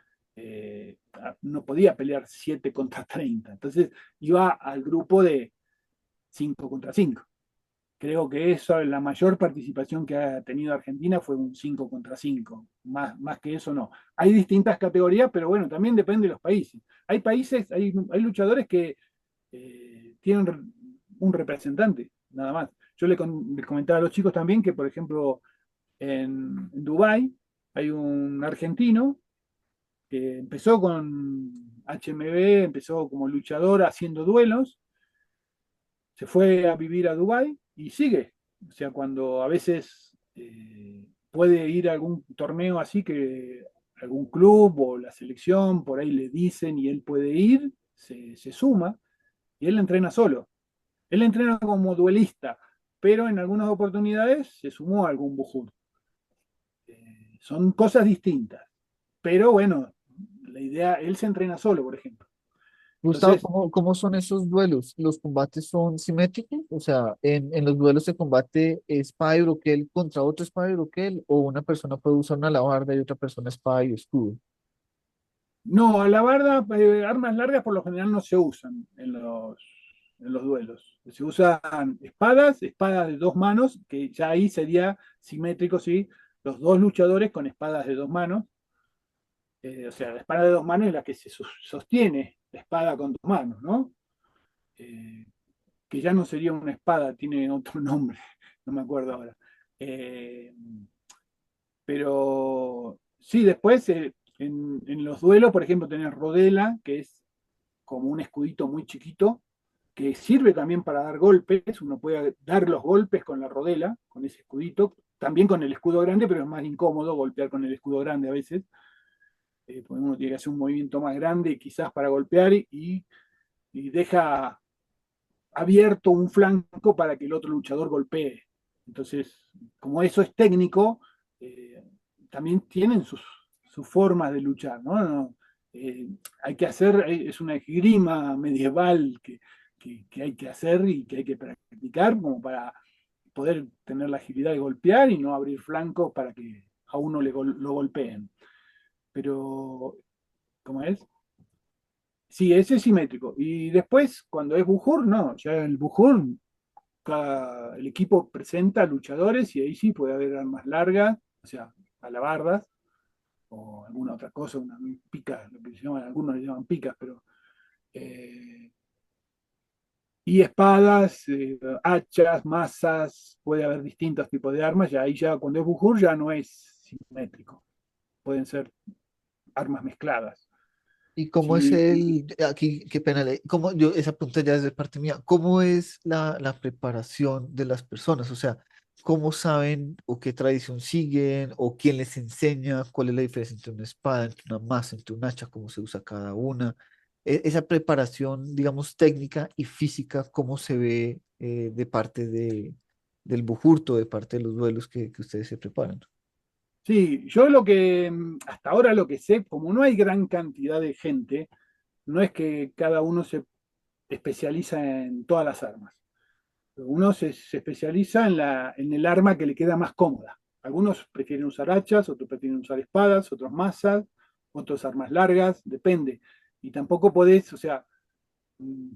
no podía pelear 7 contra 30. Entonces, iba al grupo de 5 contra 5. Creo que eso, la mayor participación que ha tenido Argentina fue un 5 contra 5. Más que eso no. Hay distintas categorías, pero bueno, también depende de los países. Hay países, hay luchadores que tienen un representante, nada más. Yo le comentaba a los chicos también que, por ejemplo, en Dubái hay un argentino que empezó con HMB, empezó como luchador haciendo duelos, se fue a vivir a Dubái y sigue. O sea, cuando a veces puede ir a algún torneo así que algún club o la selección por ahí le dicen y él puede ir, se suma y él entrena solo. Él entrena como duelista, pero en algunas oportunidades se sumó a algún Bujur. Son cosas distintas. Pero bueno, la idea, él se entrena solo, por ejemplo. Gustavo, Entonces, cómo son esos duelos? ¿Los combates son simétricos? O sea, en los duelos se combate espada y broquel contra otro espada y broquel, o una persona puede usar una alabarda y otra persona espada y escudo. no, a la barda, armas largas por lo general no se usan en los duelos. Se usan espadas de 2 manos, que ya ahí sería simétrico, ¿sí? Los dos luchadores con espadas de 2 manos. O sea, la espada de 2 manos es la que se sostiene la espada con 2 manos, ¿no? Eh, que ya no sería una espada, tiene otro nombre, no me acuerdo ahora. Eh, pero sí, después en los duelos, por ejemplo, tenés rodela, que es como un escudito muy chiquito, que sirve también para dar golpes. Uno puede dar los golpes con la rodela, con ese escudito, también con el escudo grande, pero es más incómodo golpear con el escudo grande a veces, porque uno tiene que hacer un movimiento más grande quizás para golpear y deja abierto un flanco para que el otro luchador golpee. Entonces, como eso es técnico, también tienen sus formas de luchar, ¿no? eh, hay que hacer, es una esgrima medieval que hay que hacer y que hay que practicar como para poder tener la agilidad de golpear y no abrir flancos para que a uno lo golpeen. Pero, ¿cómo es? Sí, ese es simétrico. Y después, cuando es Bujur, no, ya el Bujur, el equipo presenta luchadores y ahí sí puede haber armas largas, o sea, alabardas, o alguna otra cosa, una pica, lo que se llaman, algunos le llaman picas, pero eh, y espadas, hachas, mazas, puede haber distintos tipos de armas, y ahí ya cuando es Bujur ya no es simétrico, pueden ser armas mezcladas. ¿Y cómo es Si, aquí, qué pena, cómo yo, esa pregunta ya es de parte mía, cómo es la preparación de las personas? O sea, ¿cómo saben o qué tradición siguen o quién les enseña? ¿Cuál es la diferencia entre una espada, entre una maza, entre un hacha, cómo se usa cada una? Esa preparación, digamos, técnica y física, ¿cómo se ve de parte del bujurto, de parte de los duelos que ustedes se preparan? sí, yo lo que hasta ahora lo que sé, como no hay gran cantidad de gente, no es que cada uno se especializa en todas las armas. Uno se especializa en el arma que le queda más cómoda. Algunos prefieren usar hachas, otros prefieren usar espadas, otros mazas, otros armas largas, depende. Y tampoco podés, o sea,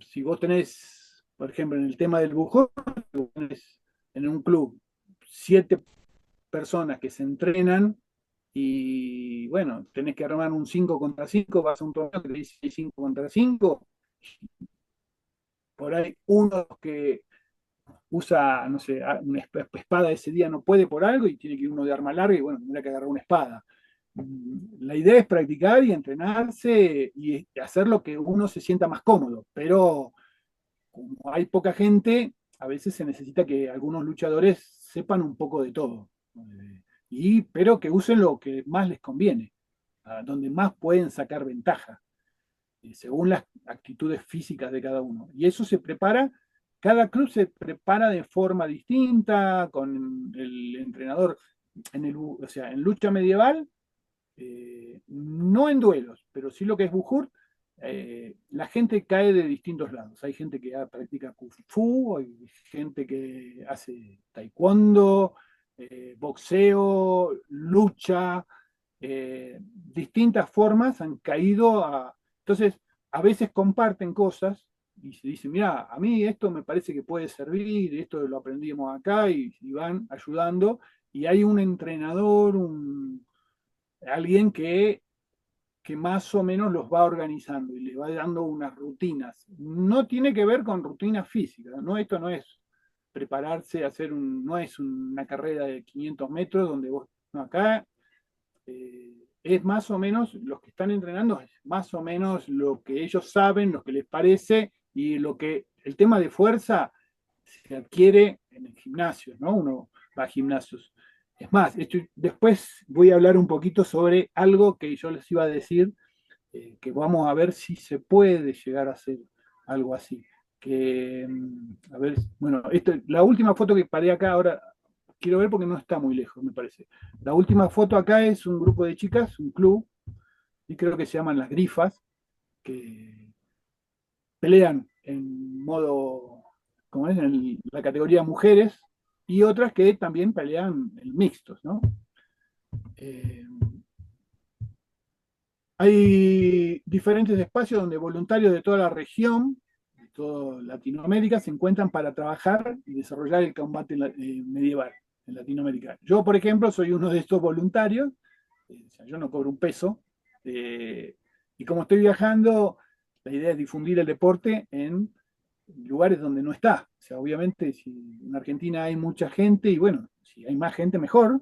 si vos tenés, por ejemplo, en el tema del bujón, tenés en un club 7 personas que se entrenan y bueno, tenés que armar un 5 contra 5, vas a un torneo que te dice 5 contra 5, por ahí uno que usa, no sé, una espada ese día no puede por algo y tiene que ir uno de arma larga y bueno, tendrá que agarrar una espada. La idea es practicar y entrenarse y hacer lo que uno se sienta más cómodo, pero como hay poca gente, a veces se necesita que algunos luchadores sepan un poco de todo, pero que usen lo que más les conviene, donde más pueden sacar ventaja, según las actitudes físicas de cada uno. Y eso se prepara, cada club se prepara de forma distinta, con el entrenador, o sea, en lucha medieval, no en duelos, pero sí lo que es Bujur, la gente cae de distintos lados. Hay gente que practica Kung Fu, hay gente que hace taekwondo, boxeo, lucha, distintas formas han caído a... Entonces, a veces comparten cosas y se dicen, mira, a mí esto me parece que puede servir, esto lo aprendimos acá y van ayudando. Y hay un entrenador, alguien que más o menos los va organizando y les va dando unas rutinas. No tiene que ver con rutinas físicas, ¿no? Esto no es prepararse, no es una carrera de 500 metros donde vos, no, acá es más o menos, los que están entrenando, es más o menos lo que ellos saben, lo que les parece y el tema de fuerza se adquiere en el gimnasio, ¿no? Uno va a gimnasios. Es más, después voy a hablar un poquito sobre algo que yo les iba a decir, que vamos a ver si se puede llegar a hacer algo así. A ver, bueno, la última foto que paré acá ahora, quiero ver porque no está muy lejos, me parece. La última foto acá es un grupo de chicas, un club, y creo que se llaman las Grifas, que pelean en modo, como es, en la categoría mujeres, y otras que también pelean en mixtos, ¿no? Eh, Hay diferentes espacios donde voluntarios de toda la región, de toda Latinoamérica, se encuentran para trabajar y desarrollar el combate medieval en Latinoamérica. Yo, por ejemplo, soy uno de estos voluntarios, o sea, yo no cobro un peso, eh, y como estoy viajando, la idea es difundir el deporte en lugares donde no está. O sea, obviamente, si en Argentina hay mucha gente, y bueno, si hay más gente, mejor,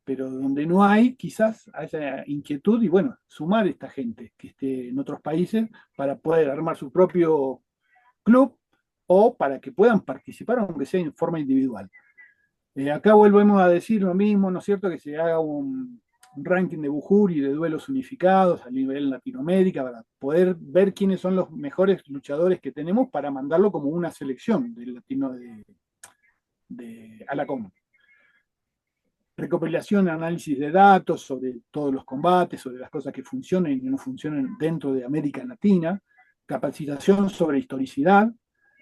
pero donde no hay, quizás haya inquietud y bueno, sumar esta gente que esté en otros países para poder armar su propio club o para que puedan participar, aunque sea en forma individual. Acá volvemos a decir lo mismo, ¿no es cierto? Que se haga un ranking de Bujur y de duelos unificados a nivel Latinoamérica para poder ver quiénes son los mejores luchadores que tenemos para mandarlo como una selección de latino de Alacom. recopilación, análisis de datos sobre todos los combates, sobre las cosas que funcionan y no funcionan dentro de América Latina, capacitación sobre historicidad,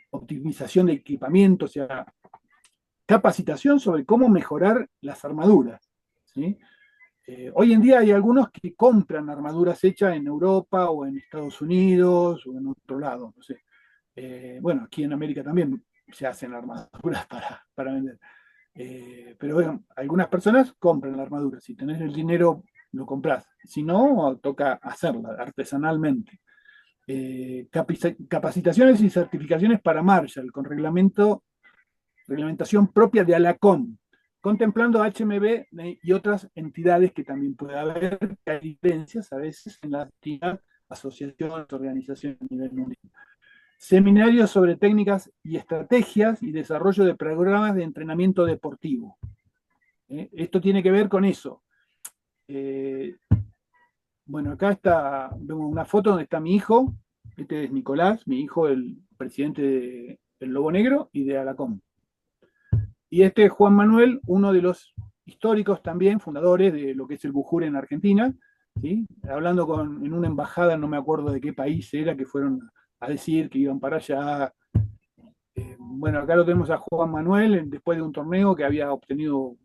optimización de equipamiento, o sea, capacitación sobre cómo mejorar las armaduras. ¿Sí? Hoy en día hay algunos que compran armaduras hechas en Europa o en Estados Unidos o en otro lado, no sé. Bueno, aquí en América también se hacen armaduras para vender. Pero bueno, algunas personas compran la armadura. Si tenés el dinero, lo compras. Si no, toca hacerla artesanalmente. Capacitaciones y certificaciones para Marshall, con reglamentación propia de ALACOM, contemplando HMB y otras entidades que también puede haber, que hay diferencias a veces en la actividad, asociaciones, organizaciones a nivel mundial. Seminarios sobre técnicas y estrategias y desarrollo de programas de entrenamiento deportivo. Esto tiene que ver con eso. Bueno, acá vemos una foto donde está mi hijo, este es Nicolás, mi hijo, el presidente del Lobo Negro y de Alacom. Y este es Juan Manuel, uno de los históricos también, fundadores de lo que es el Bujur en Argentina, ¿sí? Hablando en una embajada, no me acuerdo de qué país era, que fueron a decir que iban para allá. Bueno, acá lo tenemos a Juan Manuel, después de un torneo que había obtenido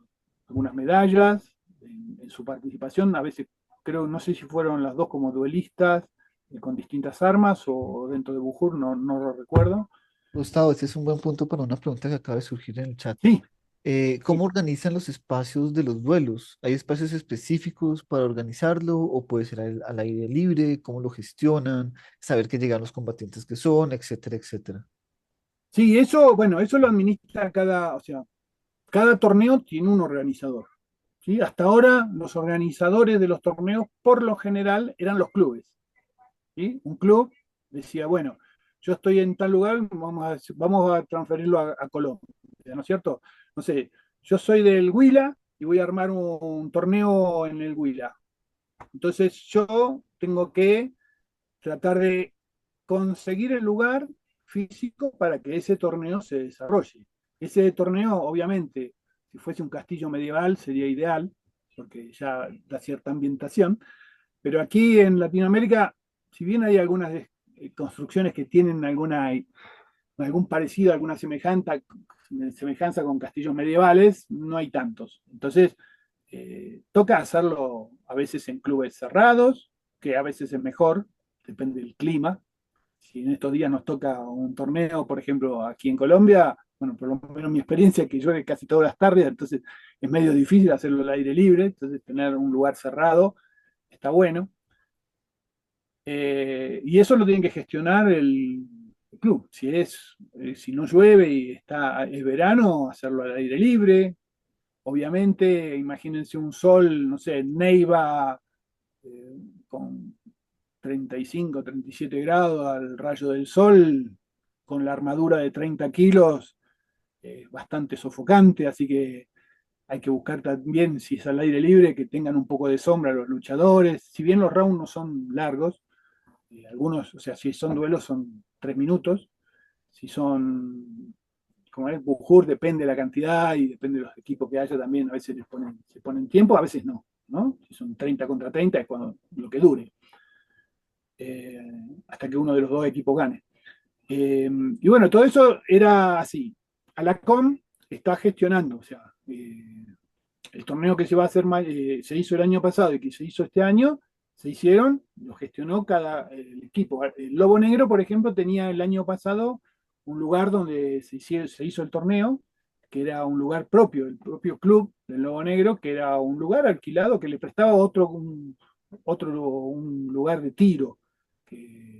algunas medallas en su participación, a veces creo, no sé si fueron las dos como duelistas, con distintas armas o dentro de Bujur, no lo recuerdo. Gustavo, este es un buen punto para una pregunta que acaba de surgir en el chat. Sí, ¿Cómo sí. organizan los espacios de los duelos? ¿Hay espacios específicos para organizarlo o puede ser al aire libre? ¿Cómo lo gestionan? Saber que llegan los combatientes que son, etcétera, etcétera. Sí, eso, bueno, eso lo administra o sea, cada torneo tiene un organizador. ¿Sí? Hasta ahora los organizadores de los torneos por lo general eran los clubes. ¿Sí? Un club decía, bueno, yo estoy en tal lugar, vamos a transferirlo a Colombia, ¿no es cierto? No sé, yo soy del Huila y voy a armar un torneo en el Huila. Entonces yo tengo que tratar de conseguir el lugar físico para que ese torneo se desarrolle. Ese torneo, obviamente, si fuese un castillo medieval sería ideal, porque ya da cierta ambientación, pero aquí en Latinoamérica, si bien hay algunas construcciones que tienen algún parecido, alguna semejanza con castillos medievales, no hay tantos. Entonces, toca hacerlo a veces en clubes cerrados, que a veces es mejor, depende del clima. Si en estos días nos toca un torneo, por ejemplo, aquí en Colombia, bueno, por lo menos mi experiencia es que llueve casi todas las tardes, entonces es medio difícil hacerlo al aire libre, entonces tener un lugar cerrado está bueno. Y eso lo tiene que gestionar el club. Si no llueve y es verano, hacerlo al aire libre. Obviamente, imagínense un sol, no sé, en Neiva, con 35, 37 grados al rayo del sol, con la armadura de 30 kilos, bastante sofocante, así que hay que buscar también, si es al aire libre, que tengan un poco de sombra los luchadores. Si bien los rounds no son largos, algunos, o sea, si son duelos son 3 minutos, si son, como es, Bujur, depende de la cantidad y depende de los equipos que haya también, a veces se ponen tiempo, a veces no, ¿no? Si son 30 contra 30 es cuando lo que dure, hasta que uno de los dos equipos gane. Y bueno, todo eso era así. Alacom está gestionando, o sea, el torneo que se va a hacer, se hizo el año pasado y que se hizo este año, se hicieron, lo gestionó el equipo. El Lobo Negro, por ejemplo, tenía el año pasado un lugar donde se hizo el torneo, que era un lugar propio, el propio club del Lobo Negro, que era un lugar alquilado que le prestaba un lugar de tiro,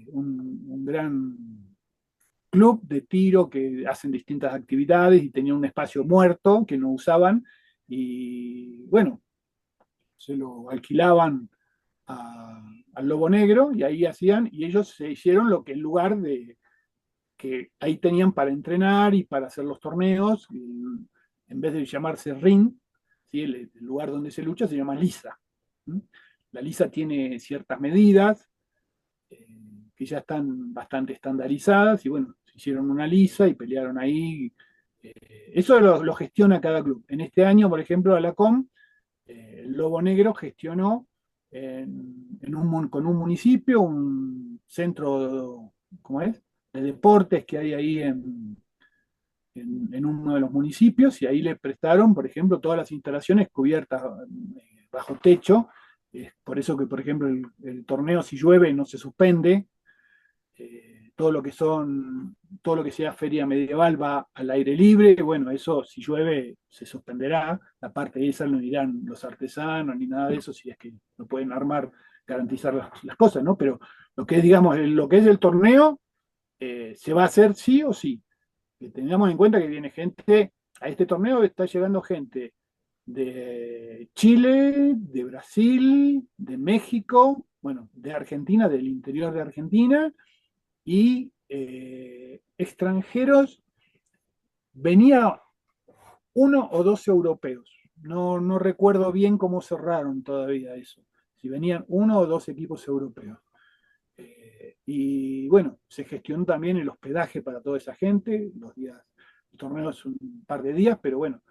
un gran club de tiro que hacen distintas actividades y tenía un espacio muerto que no usaban y bueno, se lo alquilaban al Lobo Negro y ahí hacían, y ellos se hicieron lo que el lugar que ahí tenían para entrenar y para hacer los torneos, en vez de llamarse ring, ¿sí? El lugar donde se lucha se llama lisa. La lisa tiene ciertas medidas que ya están bastante estandarizadas y bueno, se hicieron una lisa y pelearon ahí. Eso lo gestiona cada club. En este año, por ejemplo, Alacom El Lobo Negro gestionó con un municipio, un centro, ¿cómo es?, de deportes que hay ahí en uno de los municipios, y ahí le prestaron, por ejemplo, todas las instalaciones cubiertas bajo techo. Es por eso que, por ejemplo, el torneo, si llueve, no se suspende. Todo lo que todo lo que sea feria medieval va al aire libre. Bueno, eso si llueve se suspenderá. La parte de esa no irán los artesanos ni nada de eso, si es que no pueden armar, garantizar las cosas, ¿no? Pero lo que es, digamos, lo que es el torneo, se va a hacer sí o sí. Que tengamos en cuenta que viene gente, a este torneo está llegando gente de Chile, de Brasil, de México, bueno, de Argentina, del interior de Argentina, y extranjeros, venía uno o dos europeos. No, no recuerdo bien cómo cerraron todavía eso, si venían uno o dos equipos europeos. Y bueno, se gestionó también el hospedaje para toda esa gente, los días, el torneo es un par de días, pero bueno,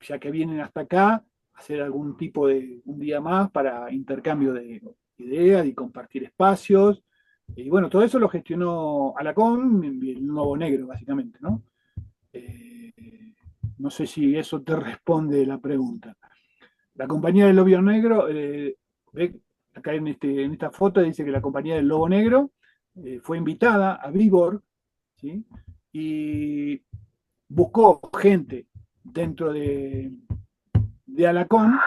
ya que vienen hasta acá, hacer algún tipo de un día más para intercambio de ideas y compartir espacios. Y bueno, todo eso lo gestionó Alacón, el Nuevo Negro, básicamente, ¿no? Eh, no sé si eso te responde la pregunta. La compañía del Lobo Negro, ve, acá en esta foto dice que la compañía del Lobo Negro fue invitada a Vibor, ¿sí? Y buscó gente dentro de Alacón.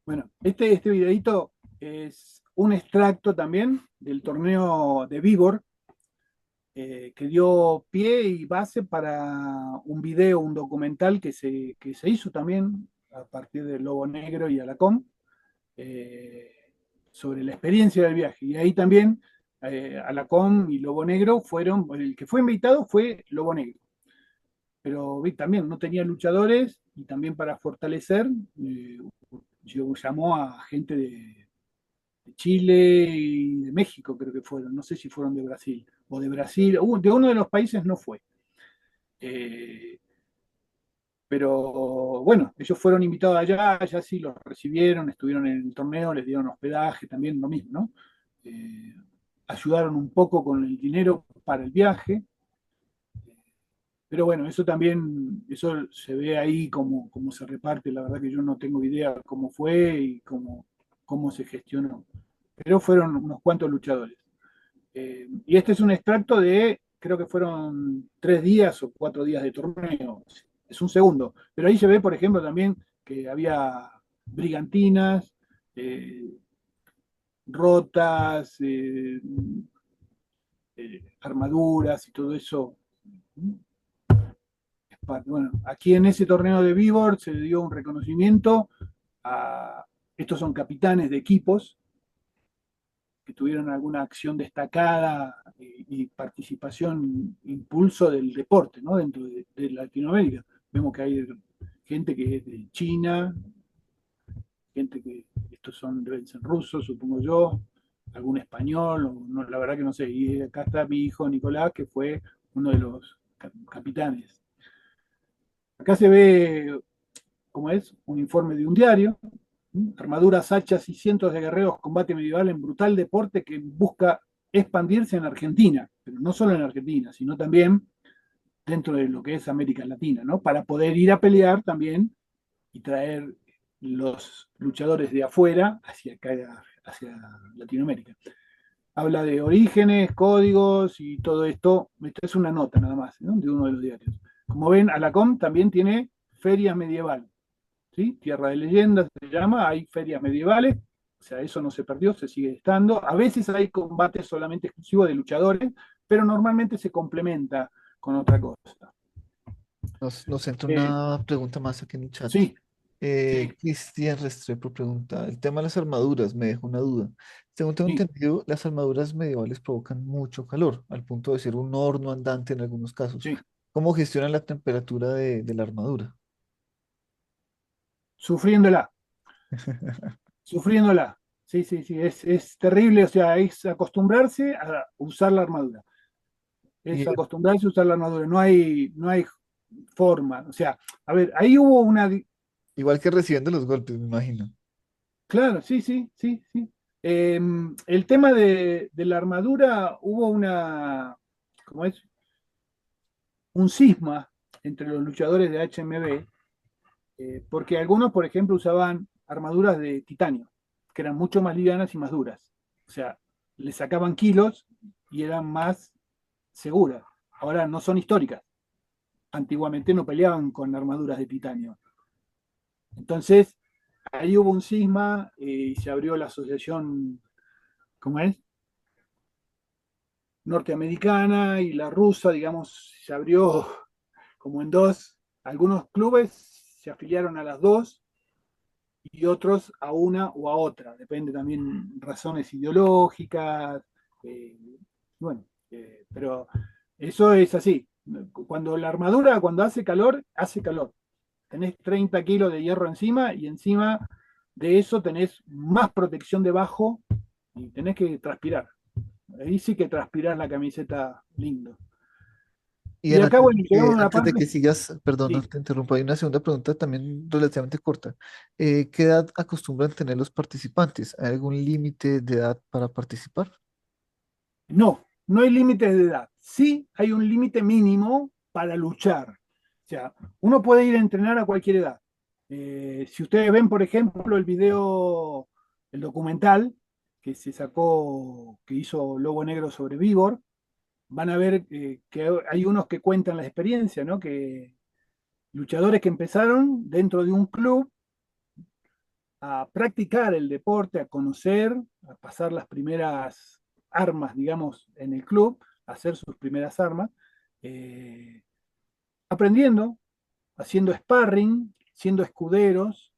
Bueno, este videito es un extracto también del torneo de Vibor, que dio pie y base para un video, un documental que se hizo también a partir del Lobo Negro y Alacón, eh, sobre la experiencia del viaje. Y ahí también Alacón y Lobo Negro fueron, el que fue invitado fue Lobo Negro, pero también no tenía luchadores, y también para fortalecer, llamó a gente de Chile y de México, creo que fueron, no sé si fueron de Brasil, o de Brasil, de uno de los países no fue. Eh, pero bueno, ellos fueron invitados allá, allá sí los recibieron, estuvieron en el torneo, les dieron hospedaje, también lo mismo, ¿no? Eh, Ayudaron un poco con el dinero para el viaje, pero bueno, eso también, eso se ve ahí cómo se reparte. La verdad que yo no tengo idea cómo fue y cómo se gestionó, pero fueron unos cuantos luchadores. Y este es un extracto de, creo que fueron 3 días o 4 días de torneo, es un segundo, pero ahí se ve, por ejemplo, también que había brigantinas, eh, rotas, armaduras y todo eso. Bueno, aquí en ese torneo de Vibor se le dio un reconocimiento a, estos son capitanes de equipos que tuvieron alguna acción destacada y participación, impulso del deporte, ¿no? Dentro de Latinoamérica. Vemos que hay gente que es de China, gente que estos deben ser rusos, supongo yo, algún español, no, la verdad que no sé. Y acá está mi hijo Nicolás, que fue uno de los capitanes. Acá se ve, ¿cómo es? Un informe de un diario. Armaduras, hachas y cientos de guerreros, combate medieval en brutal deporte que busca expandirse en Argentina, pero no solo en Argentina, sino también dentro de lo que es América Latina, ¿no? Para poder ir a pelear también y traer los luchadores de afuera hacia acá, hacia Latinoamérica. Habla de orígenes, códigos y todo esto. Esto es una nota nada más, ¿no? De uno de los diarios. Como ven, Alacom también tiene feria medieval, ¿sí? Tierra de Leyendas se llama, hay ferias medievales, o sea, eso no se perdió, se sigue estando. A veces hay combates solamente exclusivos de luchadores, pero normalmente se complementa con otra cosa. Nos entra Eh, una pregunta más aquí en el chat. sí, Sí, Cristian Restrepo pregunta, el tema de las armaduras me deja una duda. Según tengo sí, entendido, las armaduras medievales provocan mucho calor, al punto de ser un horno andante en algunos casos. sí. ¿Cómo gestionan la temperatura de la armadura? Sufriéndola, sufriéndola. Sí, sí, sí, es terrible, o sea, es acostumbrarse a usar la armadura. Es Y acostumbrarse a usar la armadura, no hay forma. O sea, a ver, ahí hubo igual que recibiendo los golpes, me imagino. claro, sí, sí, sí, sí. El tema de la armadura, hubo ¿cómo es? Un cisma entre los luchadores de HMB, porque algunos, por ejemplo, usaban armaduras de titanio, que eran mucho más livianas y más duras. O sea, le sacaban kilos y eran más seguras. Ahora no son históricas. Antiguamente no peleaban con armaduras de titanio. Entonces, ahí hubo un cisma y se abrió la asociación, ¿cómo es? Norteamericana y la rusa, digamos, se abrió como en dos. Algunos clubes se afiliaron a las dos y otros a una o a otra. Depende también razones ideológicas. eh, bueno, pero eso es así. Cuando la armadura, cuando hace calor, hace calor. Tenés 30 kilos de hierro encima y encima de eso tenés más protección debajo y tenés que transpirar. Ahí sí que transpirar la camiseta lindo. Y Y Ana, acá, bueno, llegamos a una antes de parte. que sigas, perdón, no Sí, te interrumpa, hay una segunda pregunta también relativamente corta. ¿Qué edad acostumbran tener los participantes? ¿Hay algún límite de edad para participar? no, no hay límites de edad. Sí hay un límite mínimo para luchar. O sea, uno puede ir a entrenar a cualquier edad. Si ustedes ven, por ejemplo, el video, el documental que se sacó, que hizo Lobo Negro sobre Vigor, van a ver que hay unos que cuentan la experiencia, ¿no? Que luchadores que empezaron dentro de un club a practicar el deporte, a conocer, a pasar las primeras armas, digamos, en el club, a hacer sus primeras armas, eh, aprendiendo, haciendo sparring, siendo escuderos,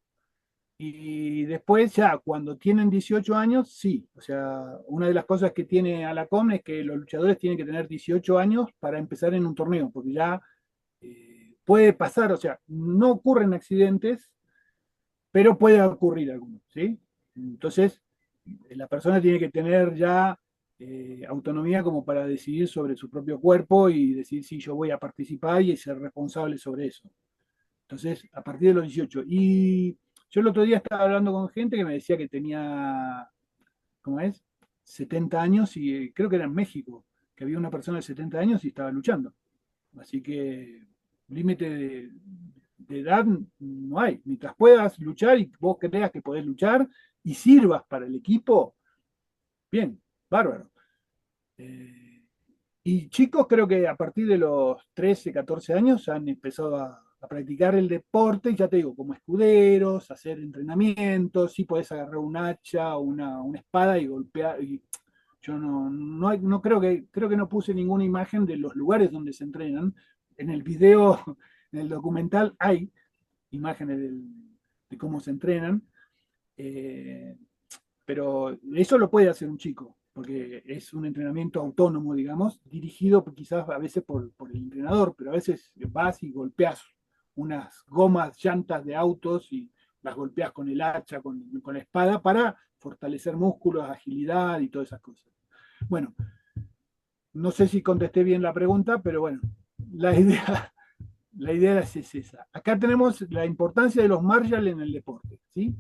y después ya cuando tienen 18 años, sí, o sea, una de las cosas que tiene Alacom es que los luchadores tienen que tener 18 años para empezar en un torneo, porque ya puede pasar, o sea, no ocurren accidentes, pero puede ocurrir alguno, ¿sí? Entonces, la persona tiene que tener ya autonomía como para decidir sobre su propio cuerpo y decir si yo voy a participar y ser responsable sobre eso. Entonces, a partir de los 18. Y yo el otro día estaba hablando con gente que me decía que tenía, ¿cómo es? 70 años y creo que era en México, que había una persona de 70 años y estaba luchando. Así que límite de edad no hay. Mientras puedas luchar y vos creas que podés luchar y sirvas para el equipo, bien, bárbaro. Eh, y chicos, creo que a partir de los 13, 14 años han empezado a practicar el deporte, ya te digo, como escuderos, hacer entrenamientos, sí podés agarrar un hacha o una espada y golpear. Y yo no creo que no puse ninguna imagen de los lugares donde se entrenan. En el video, en el documental hay imágenes de cómo se entrenan. Eh, pero eso lo puede hacer un chico, porque es un entrenamiento autónomo, digamos, dirigido quizás a veces por el entrenador, pero a veces vas y golpeas unas gomas, llantas de autos y las golpeas con el hacha, con la espada, para fortalecer músculos, agilidad y todas esas cosas. Bueno, no sé si contesté bien la pregunta, pero bueno, la idea, la idea es esa. Acá tenemos la importancia de los marshals en el deporte, ¿sí?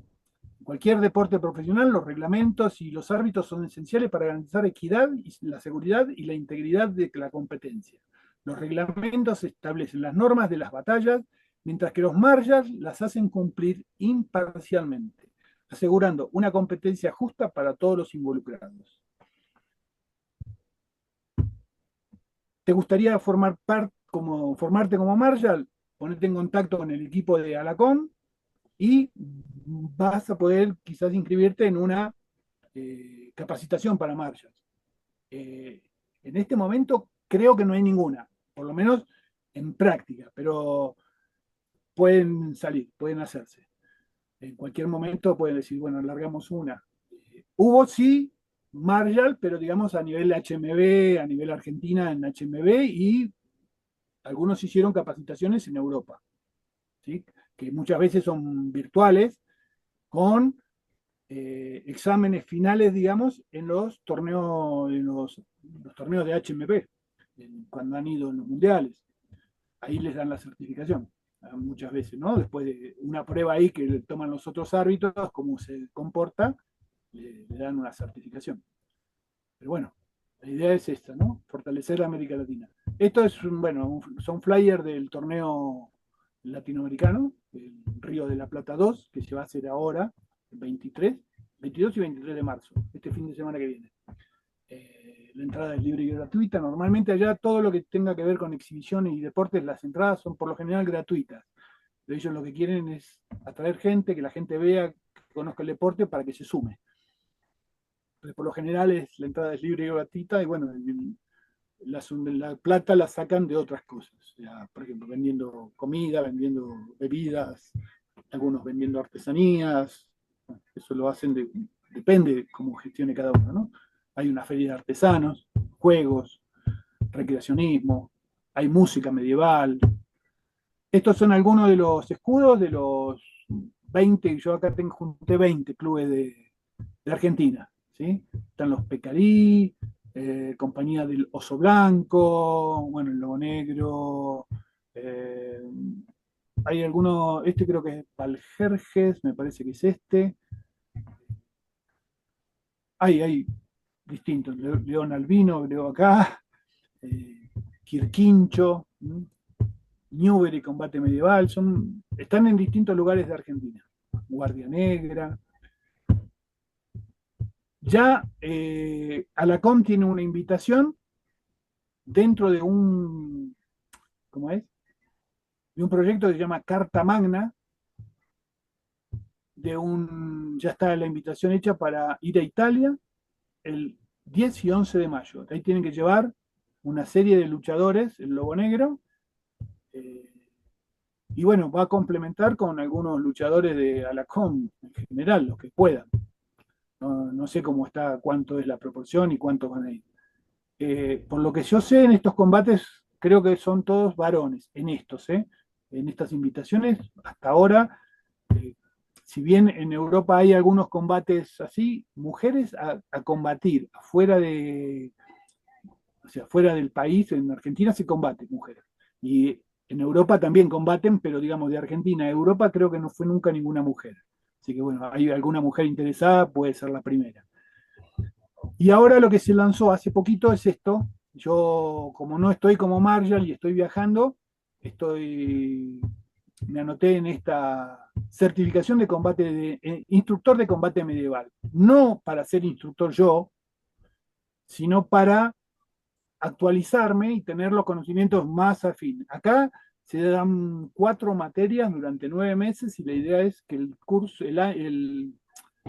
En cualquier deporte profesional, los reglamentos y los árbitros son esenciales para garantizar equidad y la seguridad y la integridad de la competencia. Los reglamentos establecen las normas de las batallas, mientras que los marshals las hacen cumplir imparcialmente, asegurando una competencia justa para todos los involucrados. ¿Te gustaría formarte como marshal? Ponerte en contacto con el equipo de Alacón y vas a poder quizás inscribirte en una capacitación para marshals. Eh, en este momento creo que no hay ninguna, por lo menos en práctica, pero pueden salir, pueden hacerse. En cualquier momento pueden decir, bueno, largamos una. Hubo sí Marshall, pero digamos a nivel HMB, a nivel Argentina en HMB, y algunos hicieron capacitaciones en Europa, ¿sí? Que muchas veces son virtuales, con exámenes finales, digamos, en los torneos de HMP, cuando han ido en los mundiales. Ahí les dan la certificación, muchas veces, ¿no? Después de una prueba ahí que toman los otros árbitros, cómo se comporta, le dan una certificación. Pero bueno, la idea es esta, ¿no? Fortalecer a América Latina. Esto es, bueno, son flyers del torneo latinoamericano, el Río de la Plata 2, que se va a hacer ahora, el 22 y 23 de marzo, este fin de semana que viene. La entrada es libre y gratuita. Normalmente allá todo lo que tenga que ver con exhibiciones y deportes, las entradas son por lo general gratuitas. Pero ellos lo que quieren es atraer gente, que la gente vea, que conozca el deporte para que se sume. Entonces, por lo general la entrada es libre y gratuita y bueno, la plata la sacan de otras cosas. O sea, por ejemplo, vendiendo comida, vendiendo bebidas, algunos vendiendo artesanías. Bueno, eso lo hacen, depende de cómo gestione cada uno, ¿no? Hay una feria de artesanos, juegos, recreacionismo, hay música medieval. Estos son algunos de los escudos de los 20, yo acá junté 20 clubes de Argentina, ¿sí? Están los Pecarí, Compañía del Oso Blanco, bueno, el Lobo Negro, eh, hay algunos, este creo que es Valjerjes, me parece que es este. Hay distintos, León Albino, creo acá, Quirquincho, Newbery Combate Medieval, están en distintos lugares de Argentina. Guardia Negra. Ya Alacom tiene una invitación dentro de ¿cómo es? De un proyecto que se llama Carta Magna, ya está la invitación hecha para ir a Italia el 10 y 11 de mayo. Ahí tienen que llevar una serie de luchadores, el Lobo Negro, eh, y bueno, va a complementar con algunos luchadores de Alacom en general, los que puedan. No sé cómo está, cuánto es la proporción y cuántos van a ir. Por lo que yo sé, en estos combates, creo que son todos varones, en estos, en estas invitaciones, hasta ahora, eh, si bien en Europa hay algunos combates así, mujeres a combatir o sea, fuera del país, en Argentina se combate mujeres. Y en Europa también combaten, pero digamos de Argentina a Europa creo que no fue nunca ninguna mujer. Así que bueno, hay alguna mujer interesada, puede ser la primera. Y ahora lo que se lanzó hace poquito es esto. Yo, como no estoy como Marshall y estoy viajando, me anoté en esta certificación de combate, instructor de combate medieval. No para ser instructor yo, sino para actualizarme y tener los conocimientos más afines. Acá se dan 4 materias durante 9 meses y la idea es que el curso, la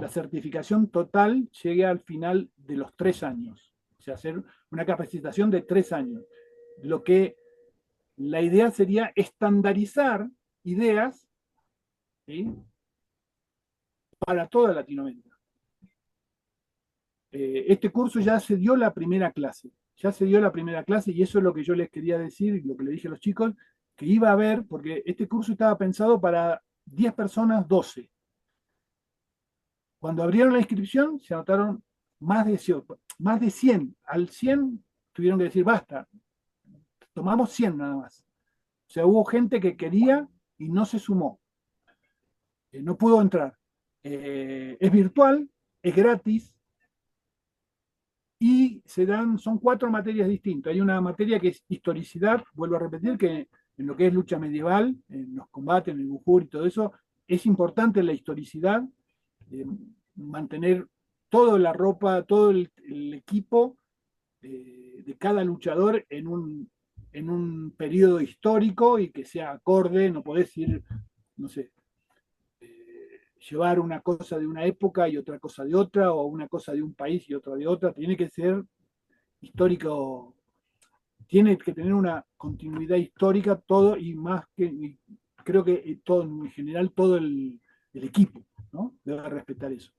certificación total llegue al final de los 3 años. O sea, hacer una capacitación de 3 años. Lo que la idea sería estandarizar ideas, ¿sí?, para toda Latinoamérica. Este curso ya se dio la primera clase. Ya se dio la primera clase y eso es lo que yo les quería decir y lo que le dije a los chicos, que iba a haber, porque este curso estaba pensado para 10 personas, 12. Cuando abrieron la inscripción se anotaron más de 100. Al 100 tuvieron que decir, basta, tomamos 100 nada más. O sea, hubo gente que quería y no se sumó. No pudo entrar. Es virtual, es gratis y son 4 materias distintas. Hay una materia que es historicidad, vuelvo a repetir que en lo que es lucha medieval, en los combates, en el Bujur y todo eso, es importante la historicidad, mantener toda la ropa, todo el equipo de cada luchador en un periodo histórico y que sea acorde, no podés ir, no sé, llevar una cosa de una época y otra cosa de otra, o una cosa de un país y otra de otra, tiene que ser histórico, tiene que tener una continuidad histórica todo y más que, y creo que todo, en general todo el equipo, ¿no? Debe respetar eso.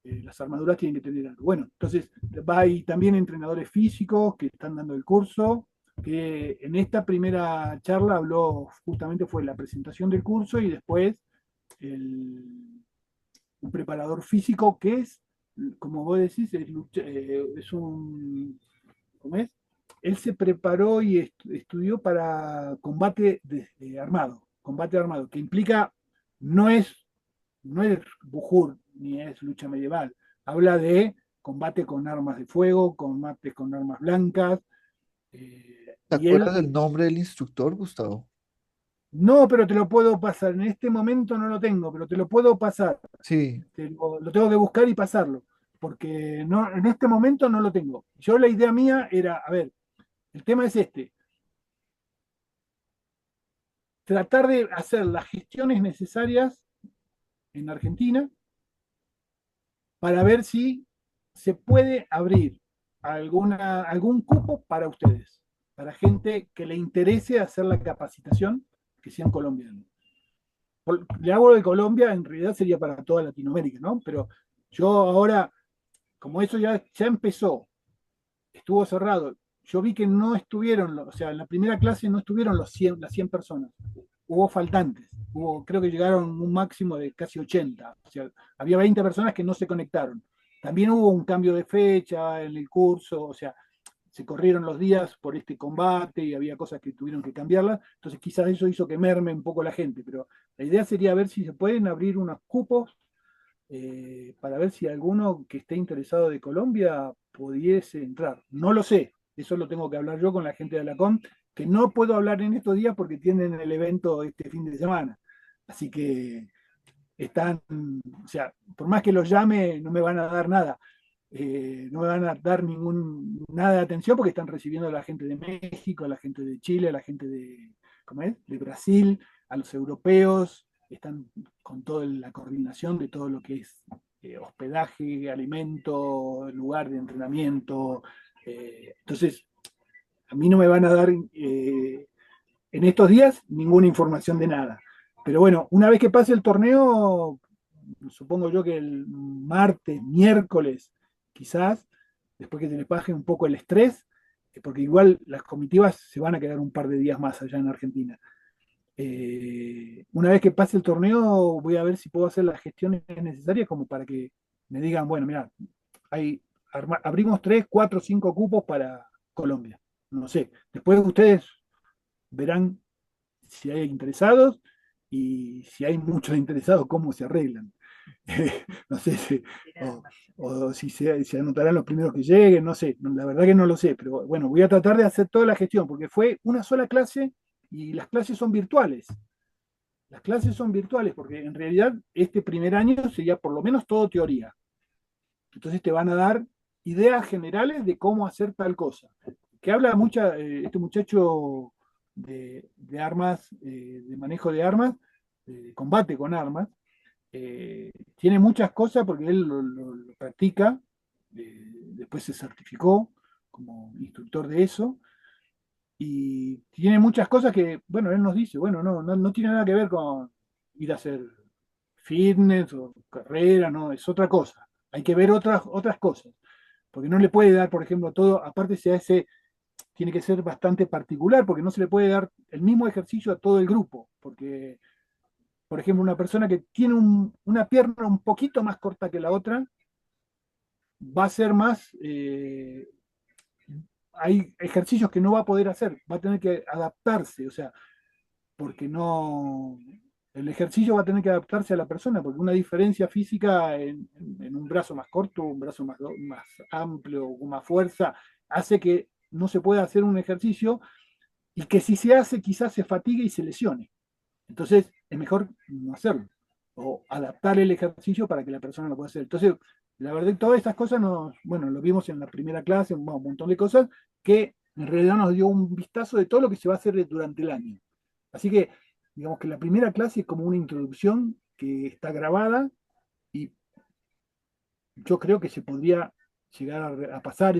Las armaduras tienen que tener algo. Bueno, entonces hay también entrenadores físicos que están dando el curso, que en esta primera charla habló, justamente fue la presentación del curso y después el, un preparador físico que es, como vos decís, es un, ¿cómo es? Él se preparó y estudió para combate armado, que implica, no es, no es Bujur ni es lucha medieval, habla de combate con armas de fuego, combate con armas blancas, ¿Te y él, acuerdas del nombre del instructor, Gustavo? no, pero te lo puedo pasar, en este momento no lo tengo, pero te lo puedo pasar, Sí, lo tengo que buscar y pasarlo, porque no, en este momento no lo tengo. Yo la idea mía era, a ver, el tema es este, tratar de hacer las gestiones necesarias en Argentina para ver si se puede abrir algún cupo para ustedes, para gente que le interese hacer la capacitación, que sean colombianos. Le hago de Colombia, en realidad sería para toda Latinoamérica, ¿no? Pero yo ahora, como eso ya empezó, estuvo cerrado, yo vi que no estuvieron, o sea, en la primera clase no estuvieron las 100 personas, hubo faltantes, creo que llegaron un máximo de casi 80, o sea, había 20 personas que no se conectaron. También hubo un cambio de fecha en el curso, o sea, se corrieron los días por este combate y había cosas que tuvieron que cambiarlas, entonces quizás eso hizo que merme un poco la gente, pero la idea sería ver si se pueden abrir unos cupos para ver si alguno que esté interesado de Colombia pudiese entrar. No lo sé, eso lo tengo que hablar yo con la gente de la COM, que no puedo hablar en estos días porque tienen el evento este fin de semana. Así que están, o sea, por más que los llame, no me van a dar nada. No me van a dar nada de atención porque están recibiendo a la gente de México, a la gente de Chile, a la gente de, ¿cómo es? De Brasil, a los europeos, están con toda la coordinación de todo lo que es hospedaje, alimento, lugar de entrenamiento. Entonces, a mí no me van a dar en estos días ninguna información de nada. Pero bueno, una vez que pase el torneo, supongo yo que el martes, miércoles, quizás, después que se les baje un poco el estrés, porque igual las comitivas se van a quedar un par de días más allá en Argentina. Una vez que pase el torneo, voy a ver si puedo hacer las gestiones necesarias como para que me digan, bueno, mira, abrimos 3, 4, 5 cupos para Colombia. No sé. Después ustedes verán si hay interesados y si hay muchos interesados, cómo se arreglan. No sé si, o si se anotarán los primeros que lleguen, no sé, la verdad que no lo sé, pero bueno, voy a tratar de hacer toda la gestión, porque fue una sola clase y las clases son virtuales. Las clases son virtuales porque en realidad este primer año sería por lo menos todo teoría. Entonces te van a dar ideas generales de cómo hacer tal cosa. Que habla este muchacho de armas, de manejo de armas, de combate con armas, tiene muchas cosas porque él lo practica, después se certificó como instructor de eso, y tiene muchas cosas que, bueno, él nos dice, bueno, no tiene nada que ver con ir a hacer fitness o carrera, no, es otra cosa. Hay que ver otras cosas, porque no le puede dar, por ejemplo, todo, aparte se hace, tiene que ser bastante particular, porque no se le puede dar el mismo ejercicio a todo el grupo, porque por ejemplo, una persona que tiene una pierna un poquito más corta que la otra, va a ser más, hay ejercicios que no va a poder hacer, va a tener que adaptarse, o sea, porque no, el ejercicio va a tener que adaptarse a la persona, porque una diferencia física en un brazo más corto, un brazo más amplio, con más fuerza, hace que no se pueda hacer un ejercicio y que si se hace quizás se fatigue y se lesione. Entonces, es mejor no hacerlo o adaptar el ejercicio para que la persona lo pueda hacer. Entonces, la verdad, todas estas cosas bueno, lo vimos en la primera clase, un montón de cosas que en realidad nos dio un vistazo de todo lo que se va a hacer durante el año. Así que, digamos que la primera clase es como una introducción que está grabada y yo creo que se podría llegar a pasar,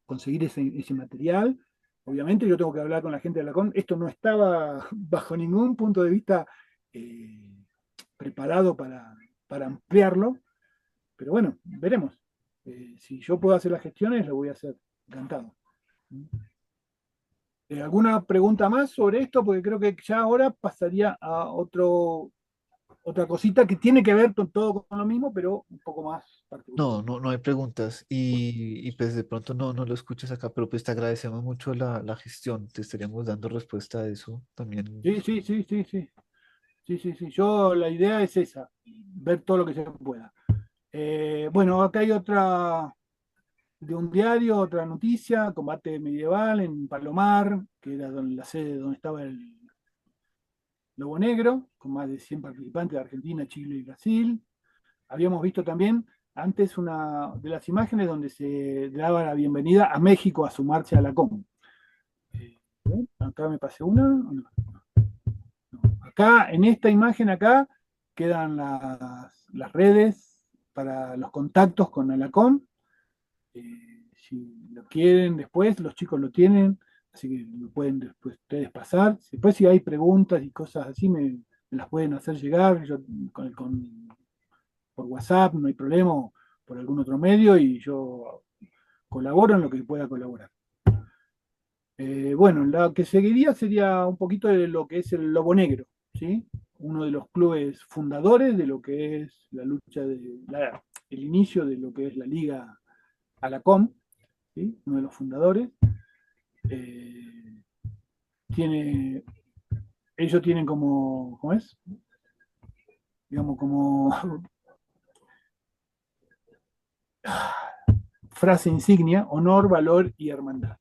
conseguir ese material. Obviamente yo tengo que hablar con la gente de la CON. Esto no estaba bajo ningún punto de vista eh, preparado para ampliarlo, pero bueno, veremos. Si yo puedo hacer las gestiones, lo voy a hacer, encantado. ¿Alguna pregunta más sobre esto? Porque creo que ya ahora pasaría a otra cosita que tiene que ver con todo con lo mismo, pero un poco más particular. No, no, no hay preguntas y pues de pronto no lo escuchas acá, pero pues te agradecemos mucho la gestión, te estaríamos dando respuesta a eso también. Sí, sí, sí, sí, sí. Sí, sí, sí. Yo la idea es esa, ver todo lo que se pueda. Bueno, acá hay otra de un diario, otra noticia, combate medieval en Palomar, que era la sede donde estaba el Lobo Negro, con más de 100 participantes de Argentina, Chile y Brasil. Habíamos visto también antes una de las imágenes donde se daba la bienvenida a México a sumarse a la COM. Acá me pasé una. No. Acá, en esta imagen acá, quedan las redes para los contactos con Alacom. Si lo quieren después, los chicos lo tienen, así que lo pueden después ustedes pasar. Después si hay preguntas y cosas así, me las pueden hacer llegar. Yo por WhatsApp, no hay problema, o por algún otro medio, y yo colaboro en lo que pueda colaborar. Bueno, la que seguiría sería un poquito de lo que es el Lobo Negro, ¿sí? Uno de los clubes fundadores de lo que es la lucha el inicio de lo que es la Liga Alacom, ¿sí? Uno de los fundadores. Eh, tiene, ellos tienen como, ¿cómo es? Digamos, como frase insignia, honor, valor y hermandad.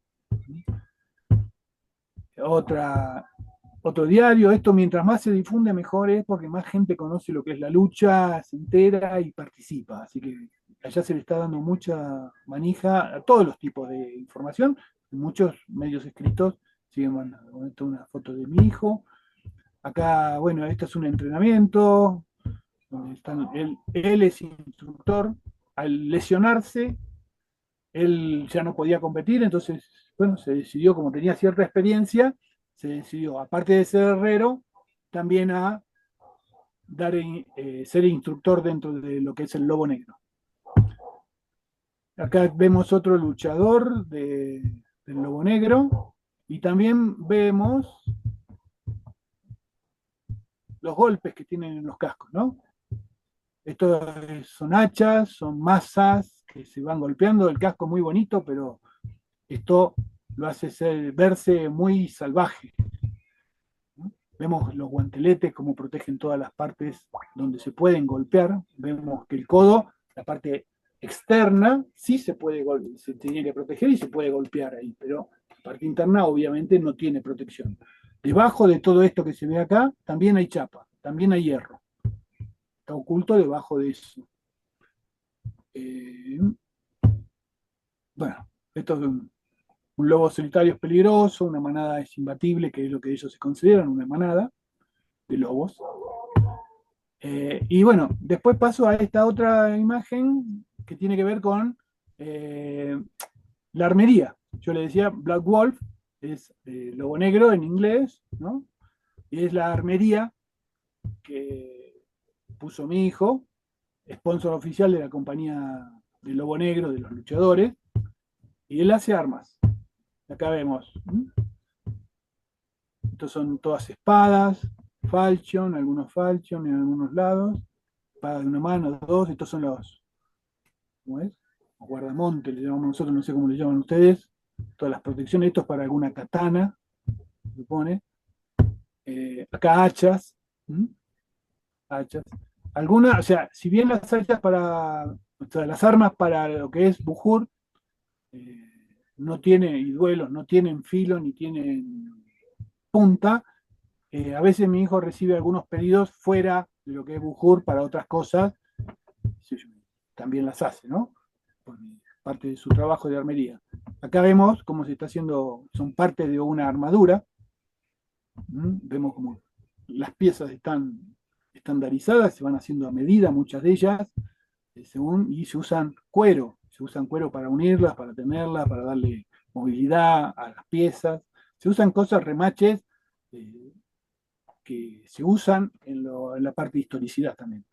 Otra, otro diario, esto mientras más se difunde mejor es porque más gente conoce lo que es la lucha, se entera y participa. Así que allá se le está dando mucha manija a todos los tipos de información. Muchos medios escritos siguen mandando. Esta es una foto de mi hijo. Acá, bueno, esto es un entrenamiento. Donde él es instructor. Al lesionarse, él ya no podía competir, entonces, bueno, se decidió, como tenía cierta experiencia, se decidió, aparte de ser herrero, también a ser instructor dentro de lo que es el Lobo Negro. Acá vemos otro luchador del Lobo Negro y también vemos los golpes que tienen en los cascos, ¿no? Estos son hachas, son masas que se van golpeando, el casco muy bonito, pero esto lo hace verse muy salvaje. ¿No? Vemos los guanteletes, cómo protegen todas las partes donde se pueden golpear. Vemos que el codo, la parte externa, sí se tiene que proteger y se puede golpear ahí, pero la parte interna obviamente no tiene protección. Debajo de todo esto que se ve acá, también hay chapa, también hay hierro. Está oculto debajo de eso. Bueno, esto es un lobo solitario es peligroso, una manada es imbatible, que es lo que ellos se consideran, una manada de lobos. Y bueno, después paso a esta otra imagen que tiene que ver con la armería. Yo le decía Black Wolf, es lobo negro en inglés, ¿no? Y es la armería que puso mi hijo, sponsor oficial de la compañía del Lobo Negro, de los luchadores, y él hace armas. Acá vemos. Estos son todas espadas, falchion, algunos falchion en algunos lados, espada de una mano, dos, estos son ¿cómo es? Los guardamontes, le llamamos nosotros, no sé cómo le llaman ustedes, todas las protecciones, esto es para alguna katana, se pone. Acá hachas, hachas. Algunas, o sea, si bien las hachas o sea, las armas para lo que es Bujur, no tienen, y duelos, no tienen filo ni tienen punta. A veces mi hijo recibe algunos pedidos fuera de lo que es Bujur para otras cosas, también las hace, ¿no? Por parte de su trabajo de armería. Acá vemos cómo se está haciendo, son parte de una armadura. Vemos como las piezas están estandarizadas, se van haciendo a medida, muchas de ellas, y se usan cuero para unirlas, para tenerlas, para darle movilidad a las piezas. Se usan cosas, remaches, que se usan en la parte de historicidad también,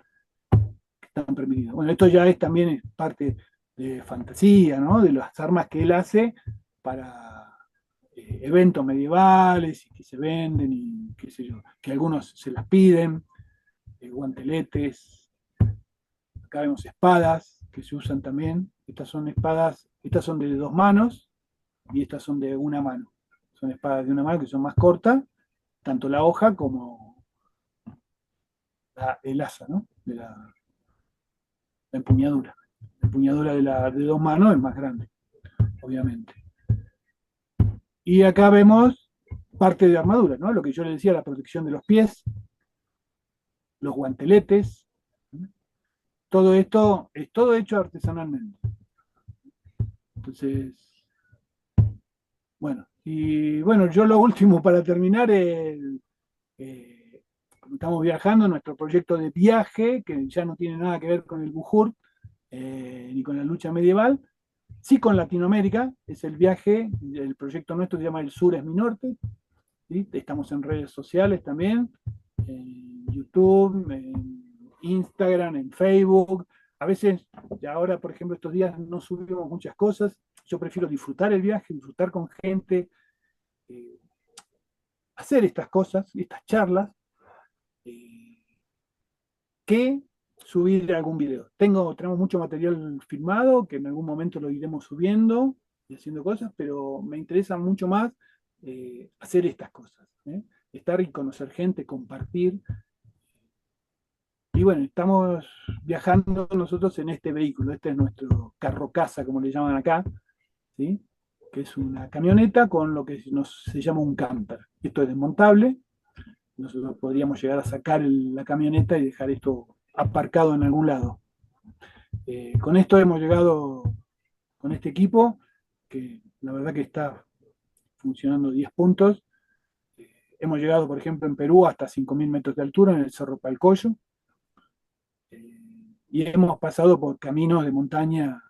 que están permitidos. Bueno, esto ya también es parte de fantasía, ¿no? De las armas que él hace para eventos medievales y que se venden y qué sé yo, que algunos se las piden, guanteletes, acá vemos espadas que se usan también. Estas son espadas, estas son de 2 manos y estas son de 1 mano. Son espadas de 1 mano que son más cortas, tanto la hoja como el asa, ¿no? De la empuñadura. La empuñadura de 2 manos es más grande, obviamente. Y acá vemos parte de armadura, ¿no? Lo que yo le decía, la protección de los pies, los guanteletes. Todo esto es todo hecho artesanalmente. Entonces, bueno, y bueno, yo lo último para terminar, estamos viajando, nuestro proyecto de viaje, que ya no tiene nada que ver con el Bujurt, ni con la lucha medieval, sí con Latinoamérica, es el viaje, el proyecto nuestro se llama El Sur es mi Norte, ¿sí? Estamos en redes sociales también, en YouTube, en Instagram, en Facebook. A veces, ya ahora, por ejemplo, estos días no subimos muchas cosas. Yo prefiero disfrutar el viaje, disfrutar con gente, eh, hacer estas cosas, estas charlas, eh, que subir algún video. Tenemos mucho material filmado que en algún momento lo iremos subiendo y haciendo cosas, pero me interesa mucho más hacer estas cosas. Estar y conocer gente, compartir. Y bueno, estamos viajando nosotros en este vehículo. Este es nuestro carro casa, como le llaman acá, ¿sí? Que es una camioneta con lo que se llama un camper. Esto es desmontable. Nosotros podríamos llegar a sacar la camioneta y dejar esto aparcado en algún lado. Con esto hemos llegado, con este equipo, que la verdad que está funcionando 10 puntos. Hemos llegado, por ejemplo, en Perú hasta 5.000 metros de altura en el Cerro Palcoyo. Y hemos pasado por caminos de montaña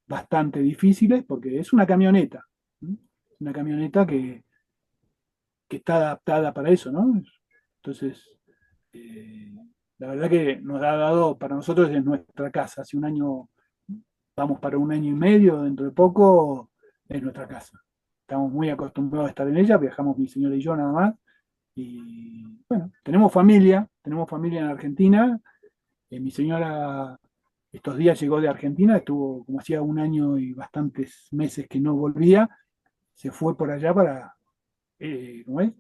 bastante difíciles porque es una camioneta. ¿Sí? Una camioneta que está adaptada para eso, ¿no? Entonces, eh, la verdad que nos ha dado, para nosotros es nuestra casa. Hace un año, vamos para un año y medio, dentro de poco, es nuestra casa. Estamos muy acostumbrados a estar en ella, viajamos mi señora y yo nada más. Y bueno, tenemos familia en Argentina. Mi señora estos días llegó de Argentina, estuvo como hacía un año y bastantes meses que no volvía, se fue por allá para, ¿cómo es?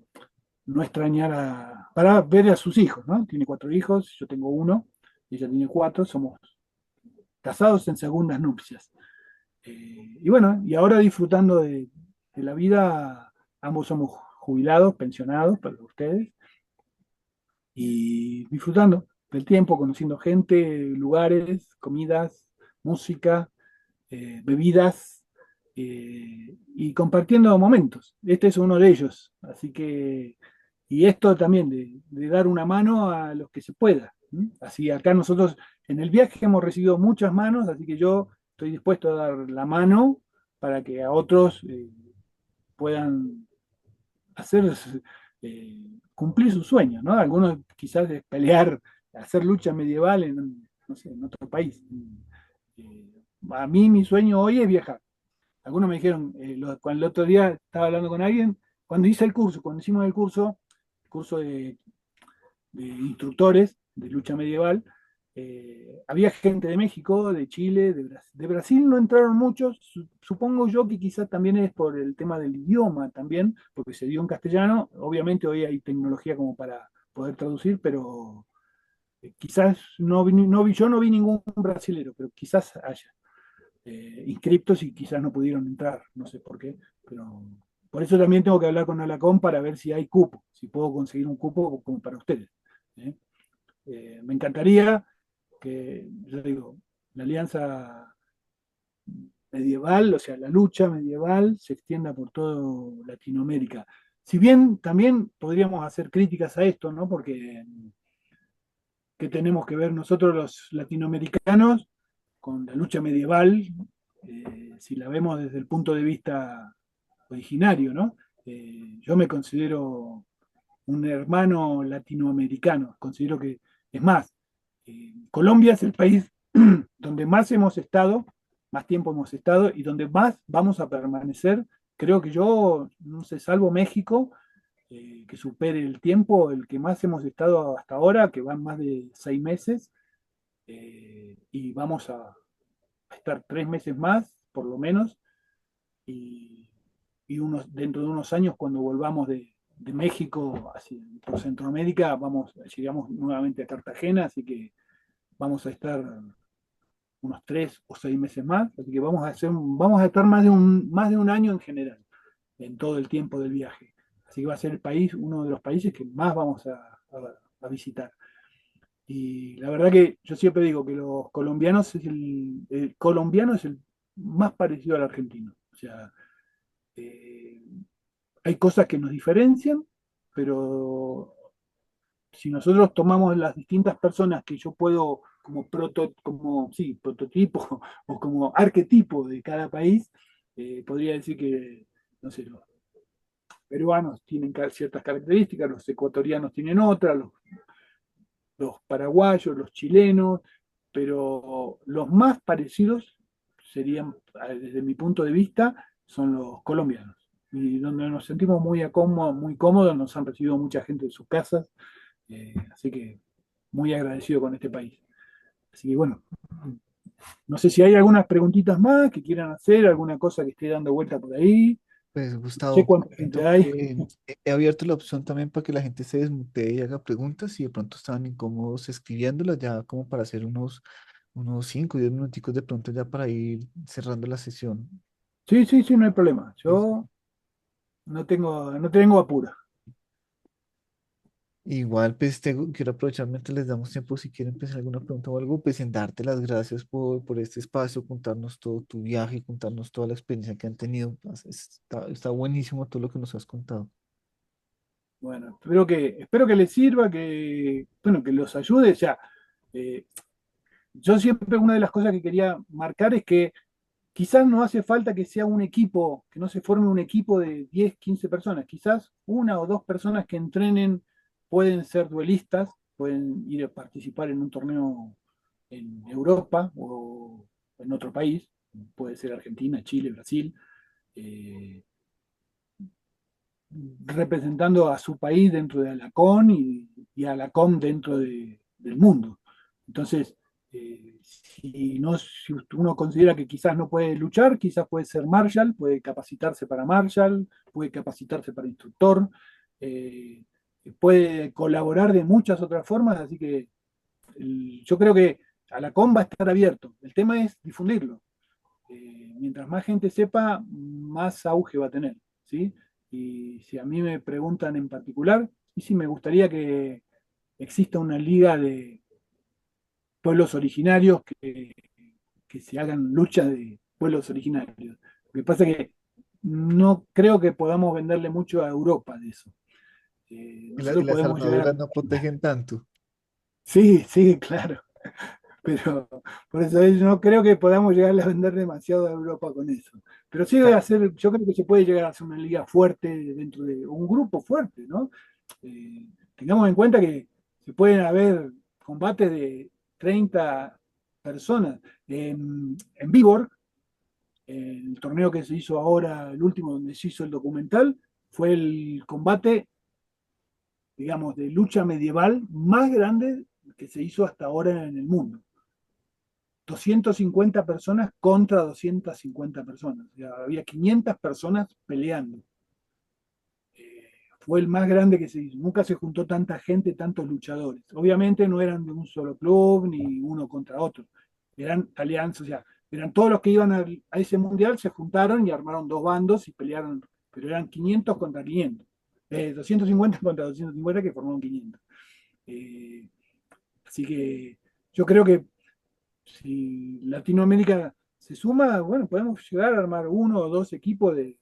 No extrañar para ver a sus hijos, ¿no? Tiene 4 hijos, yo tengo uno, ella tiene 4, somos casados en segundas nupcias. Y bueno, y ahora disfrutando de la vida, ambos somos jubilados, pensionados, para ustedes, y disfrutando del tiempo, conociendo gente, lugares, comidas, música, bebidas, y compartiendo momentos. Este es uno de ellos. Así que, y esto también de dar una mano a los que se pueda. Así acá nosotros en el viaje hemos recibido muchas manos, así que yo estoy dispuesto a dar la mano para que a otros puedan hacer cumplir sus sueños, ¿no? Algunos quizás es pelear, hacer lucha medieval en, no sé, en otro país. A mí mi sueño hoy es viajar. Algunos me dijeron, cuando el otro día estaba hablando con alguien, cuando hice el curso, cuando hicimos el curso de instructores de lucha medieval, había gente de México, de Chile, de Brasil no entraron muchos, supongo yo que quizás también es por el tema del idioma también, porque se dio en castellano, obviamente hoy hay tecnología como para poder traducir, pero quizás yo no vi ningún brasilero, pero quizás haya inscriptos y quizás no pudieron entrar, no sé por qué, pero por eso también tengo que hablar con Alacom para ver si hay cupo, si puedo conseguir un cupo como para ustedes. ¿eh? Me encantaría que, yo digo, la alianza medieval, o sea, la lucha medieval se extienda por toda Latinoamérica. Si bien también podríamos hacer críticas a esto, ¿no? Porque ¿qué tenemos que ver nosotros los latinoamericanos con la lucha medieval, si la vemos desde el punto de vista originario, ¿no? Yo me considero un hermano latinoamericano. Considero que, es más, Colombia es el país donde más hemos estado, más tiempo hemos estado y donde más vamos a permanecer. Creo que yo, no sé, salvo México, que supere el tiempo, el que más hemos estado hasta ahora, que van más de 6 meses, y vamos a estar 3 meses más, por lo menos, y, dentro de unos años, cuando volvamos de México hacia, por Centroamérica, llegamos nuevamente a Cartagena, así que vamos a estar unos 3 o 6 meses más, así que vamos a estar más de un año en general, en todo el tiempo del viaje. Así que va a ser uno de los países que más vamos a visitar. Y la verdad que yo siempre digo que los colombianos el colombiano es el más parecido al argentino. O sea, eh, hay cosas que nos diferencian, pero si nosotros tomamos las distintas personas que yo puedo sí, prototipo o como arquetipo de cada país, podría decir que, no sé, los peruanos tienen ciertas características, los ecuatorianos tienen otras, los paraguayos, los chilenos, pero los más parecidos serían, desde mi punto de vista, son los colombianos. Y donde nos sentimos muy cómodos, nos han recibido mucha gente en sus casas, así que muy agradecido con este país. Así que bueno, no sé si hay algunas preguntitas más que quieran hacer, alguna cosa que esté dando vuelta por ahí. Pues No sé Gustavo, cuánta gente siento hay. que he abierto la opción también para que la gente se desmutee y haga preguntas si de pronto estaban incómodos escribiéndolas ya como para hacer unos 5 o 10 minuticos de pronto ya para ir cerrando la sesión. Sí, sí, sí, no hay problema. Listo. Yo no tengo apuro. Igual, pues quiero aprovechar mientras les damos tiempo, si quieren empezar alguna pregunta o algo, pues en darte las gracias por este espacio, contarnos todo tu viaje, contarnos toda la experiencia que han tenido. Está buenísimo todo lo que nos has contado. Bueno, espero que les sirva, bueno, que los ayude. O sea, eh, yo siempre una de las cosas que quería marcar es que quizás no hace falta que sea un equipo, que no se forme un equipo de 10, 15 personas. Quizás una o dos personas que entrenen pueden ser duelistas, pueden ir a participar en un torneo en Europa o en otro país, puede ser Argentina, Chile, Brasil. eh, Representando a su país dentro de Alacón y a Alacón dentro del mundo. Entonces, si uno considera que quizás no puede luchar, quizás puede ser Marshall, puede capacitarse para Marshall, puede capacitarse para instructor, eh, puede colaborar de muchas otras formas, así que yo creo que Alacón va a estar abierto. El tema es difundirlo. Mientras más gente sepa, más auge va a tener, ¿sí? Y si a mí me preguntan en particular, y sí me gustaría que exista una liga de pueblos originarios que se hagan luchas de pueblos originarios. Lo que pasa es que no creo que podamos venderle mucho a Europa de eso. Y Nosotros las podemos llegar a... armaduras no protegen tanto. Sí, sí, claro. Pero por eso yo no creo que podamos llegar a vender demasiado a Europa con eso. Pero sí debe Ya, hacer, yo creo que se puede llegar a hacer una liga fuerte dentro de un grupo fuerte, ¿no? Tengamos en cuenta que se pueden haber combates de 30 personas. En Vivor, el torneo que se hizo ahora, el último donde se hizo el documental, fue el combate, digamos, de lucha medieval más grande que se hizo hasta ahora en el mundo. 250 personas contra 250 personas. O sea, había 500 personas peleando. Fue el más grande que se hizo. Nunca se juntó tanta gente, tantos luchadores. Obviamente no eran de un solo club ni uno contra otro. Eran alianzas, o sea, eran todos los que iban a ese mundial, se juntaron y armaron dos bandos y pelearon, pero eran 500 contra 500. 250 contra 250 que formaron 500. Eh, Así que yo creo que si Latinoamérica se suma, bueno, podemos llegar a armar uno o dos equipos de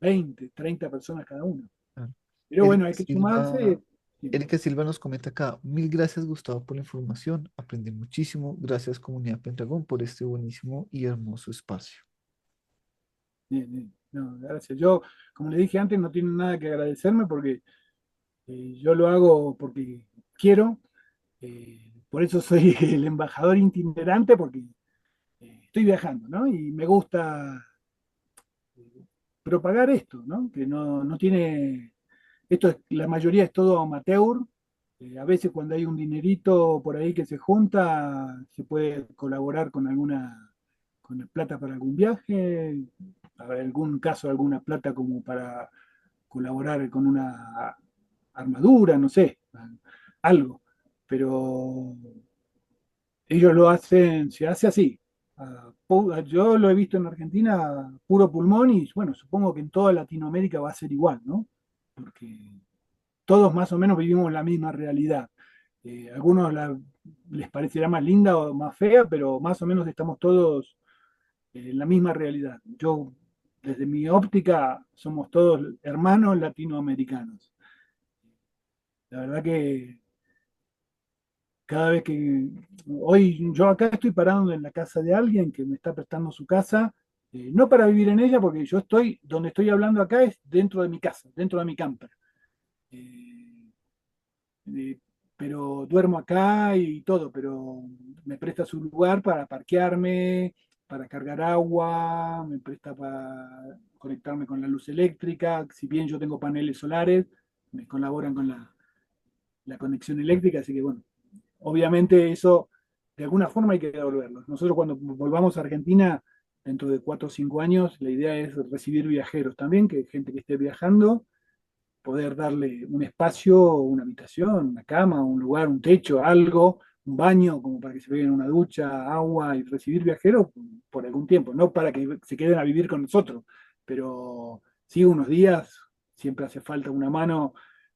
20, 30 personas cada uno. ah. Pero bueno, Erika hay que sumarse. Silva, Sí, Erika Silva nos comenta acá, mil gracias Gustavo por la información, aprendí muchísimo, gracias Comunidad Pendragón por este buenísimo y hermoso espacio. bien, bien. No, gracias. Yo, como le dije antes, no tienen nada que agradecerme porque Yo lo hago porque quiero, por eso soy el embajador itinerante, porque estoy viajando, ¿no? Y me gusta propagar esto, ¿no? Que no tiene, esto es, la mayoría es todo amateur. A veces cuando hay un dinerito por ahí que se junta, se puede colaborar con alguna, con la plata para algún viaje, habrá algún caso, alguna plata como para colaborar con una armadura, no sé, algo. Pero ellos lo hacen, se hace así. Yo lo he visto en Argentina puro pulmón y bueno, supongo que en toda Latinoamérica va a ser igual, ¿no? Porque todos más o menos vivimos la misma realidad. Algunos les parecerá más linda o más fea, pero más o menos estamos todos en la misma realidad. Yo, desde mi óptica, somos todos hermanos latinoamericanos. La verdad que cada vez que hoy yo acá estoy parado en la casa de alguien que me está prestando su casa, no para vivir en ella, porque yo estoy, donde estoy hablando acá es dentro de mi casa, dentro de mi camper. Eh, eh, pero duermo acá y todo, pero me presta su lugar para parquearme, para cargar agua, me presta para conectarme con la luz eléctrica, si bien yo tengo paneles solares, me colaboran con la conexión eléctrica, así que bueno, obviamente eso de alguna forma hay que devolverlo. Nosotros cuando volvamos a Argentina, dentro de 4 o 5 años, la idea es recibir viajeros también, que gente que esté viajando, poder darle un espacio, una habitación, una cama, un lugar, un techo, algo, un baño, como para que se peguen una ducha, agua y recibir viajeros por algún tiempo, no para que se queden a vivir con nosotros, pero sí unos días, siempre hace falta una mano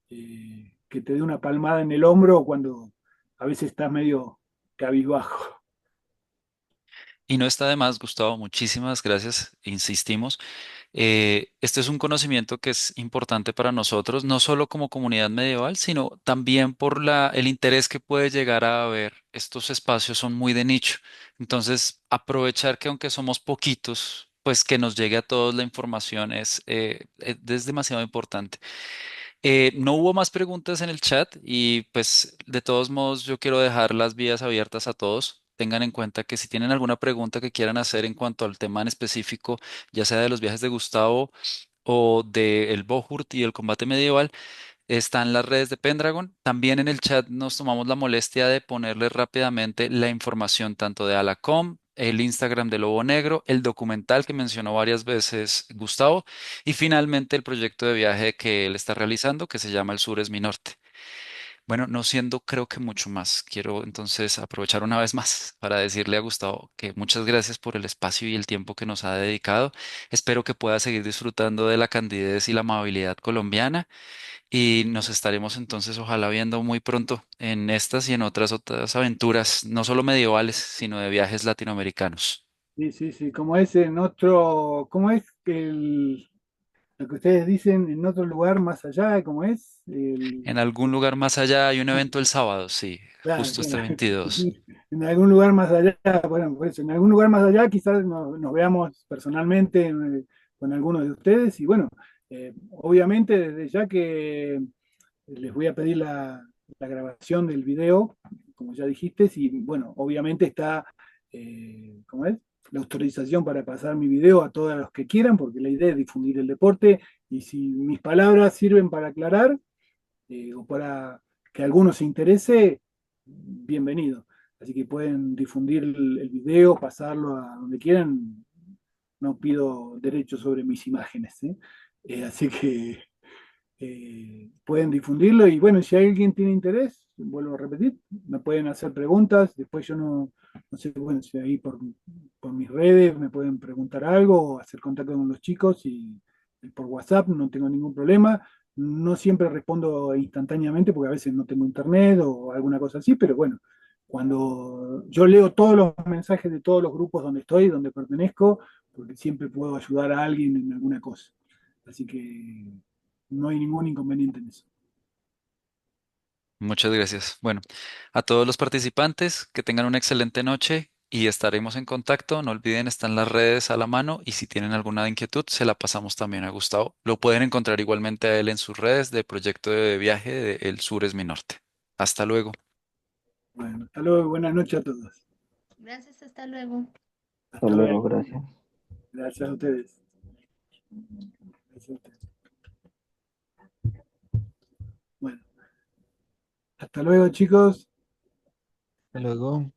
que te dé una palmada en el hombro cuando a veces estás medio cabizbajo. Y no está de más, Gustavo, muchísimas gracias, insistimos. Este es un conocimiento que es importante para nosotros, no solo como comunidad medieval, sino también por el interés que puede llegar a haber. Estos espacios son muy de nicho. Entonces, aprovechar que aunque somos poquitos, pues que nos llegue a todos la información es demasiado importante. No hubo más preguntas en el chat y pues de todos modos yo quiero dejar las vías abiertas a todos. Tengan en cuenta que si tienen alguna pregunta que quieran hacer en cuanto al tema en específico, ya sea de los viajes de Gustavo o del Bohurt y el combate medieval, están las redes de Pendragon. También en el chat nos tomamos la molestia de ponerle rápidamente la información tanto de Alacom, el Instagram de Lobo Negro, el documental que mencionó varias veces Gustavo y finalmente el proyecto de viaje que él está realizando que se llama El Sur es mi norte. Bueno, no siendo creo que mucho más, quiero entonces aprovechar una vez más para decirle a Gustavo que muchas gracias por el espacio y el tiempo que nos ha dedicado. Espero que pueda seguir disfrutando de la candidez y la amabilidad colombiana y nos estaremos entonces ojalá viendo muy pronto en estas y en otras aventuras, no solo medievales, sino de viajes latinoamericanos. Sí, sí, sí, como es en otro, ¿cómo es lo que ustedes dicen en otro lugar más allá? ¿Cómo es? En algún lugar más allá hay un evento el sábado, sí, Claro, justo este 22. en algún lugar más allá, bueno, pues en algún lugar más allá quizás nos veamos personalmente con algunos de ustedes y bueno, obviamente desde ya que les voy a pedir la grabación del video, como ya dijiste, y bueno, obviamente está, ¿cómo es? La autorización para pasar mi video a todos los que quieran, porque la idea es difundir el deporte y si mis palabras sirven para aclarar o para que alguno se interese, bienvenido. Así que pueden difundir el video, pasarlo a donde quieran. No pido derechos sobre mis imágenes, ¿eh? Así que pueden difundirlo y bueno, si alguien tiene interés, vuelvo a repetir, me pueden hacer preguntas, después yo no sé, bueno, si ahí por mis redes me pueden preguntar algo o hacer contacto con los chicos y por WhatsApp no tengo ningún problema. No siempre respondo instantáneamente porque a veces no tengo internet o alguna cosa así, pero bueno, cuando yo leo todos los mensajes de todos los grupos donde estoy, donde pertenezco, porque siempre puedo ayudar a alguien en alguna cosa. Así que no hay ningún inconveniente en eso. Muchas gracias. Bueno, a todos los participantes, que tengan una excelente noche. y estaremos en contacto. No olviden, están las redes a la mano y si tienen alguna inquietud, se la pasamos también a Gustavo. Lo pueden encontrar igualmente a él en sus redes de Proyecto de Viaje de El Sur es mi norte. Hasta luego. Bueno, hasta luego, buenas noches a todos. Gracias, hasta luego. Hasta Hasta luego. luego, gracias. Gracias a ustedes. Gracias a ustedes. Bueno, hasta luego, chicos. Hasta luego.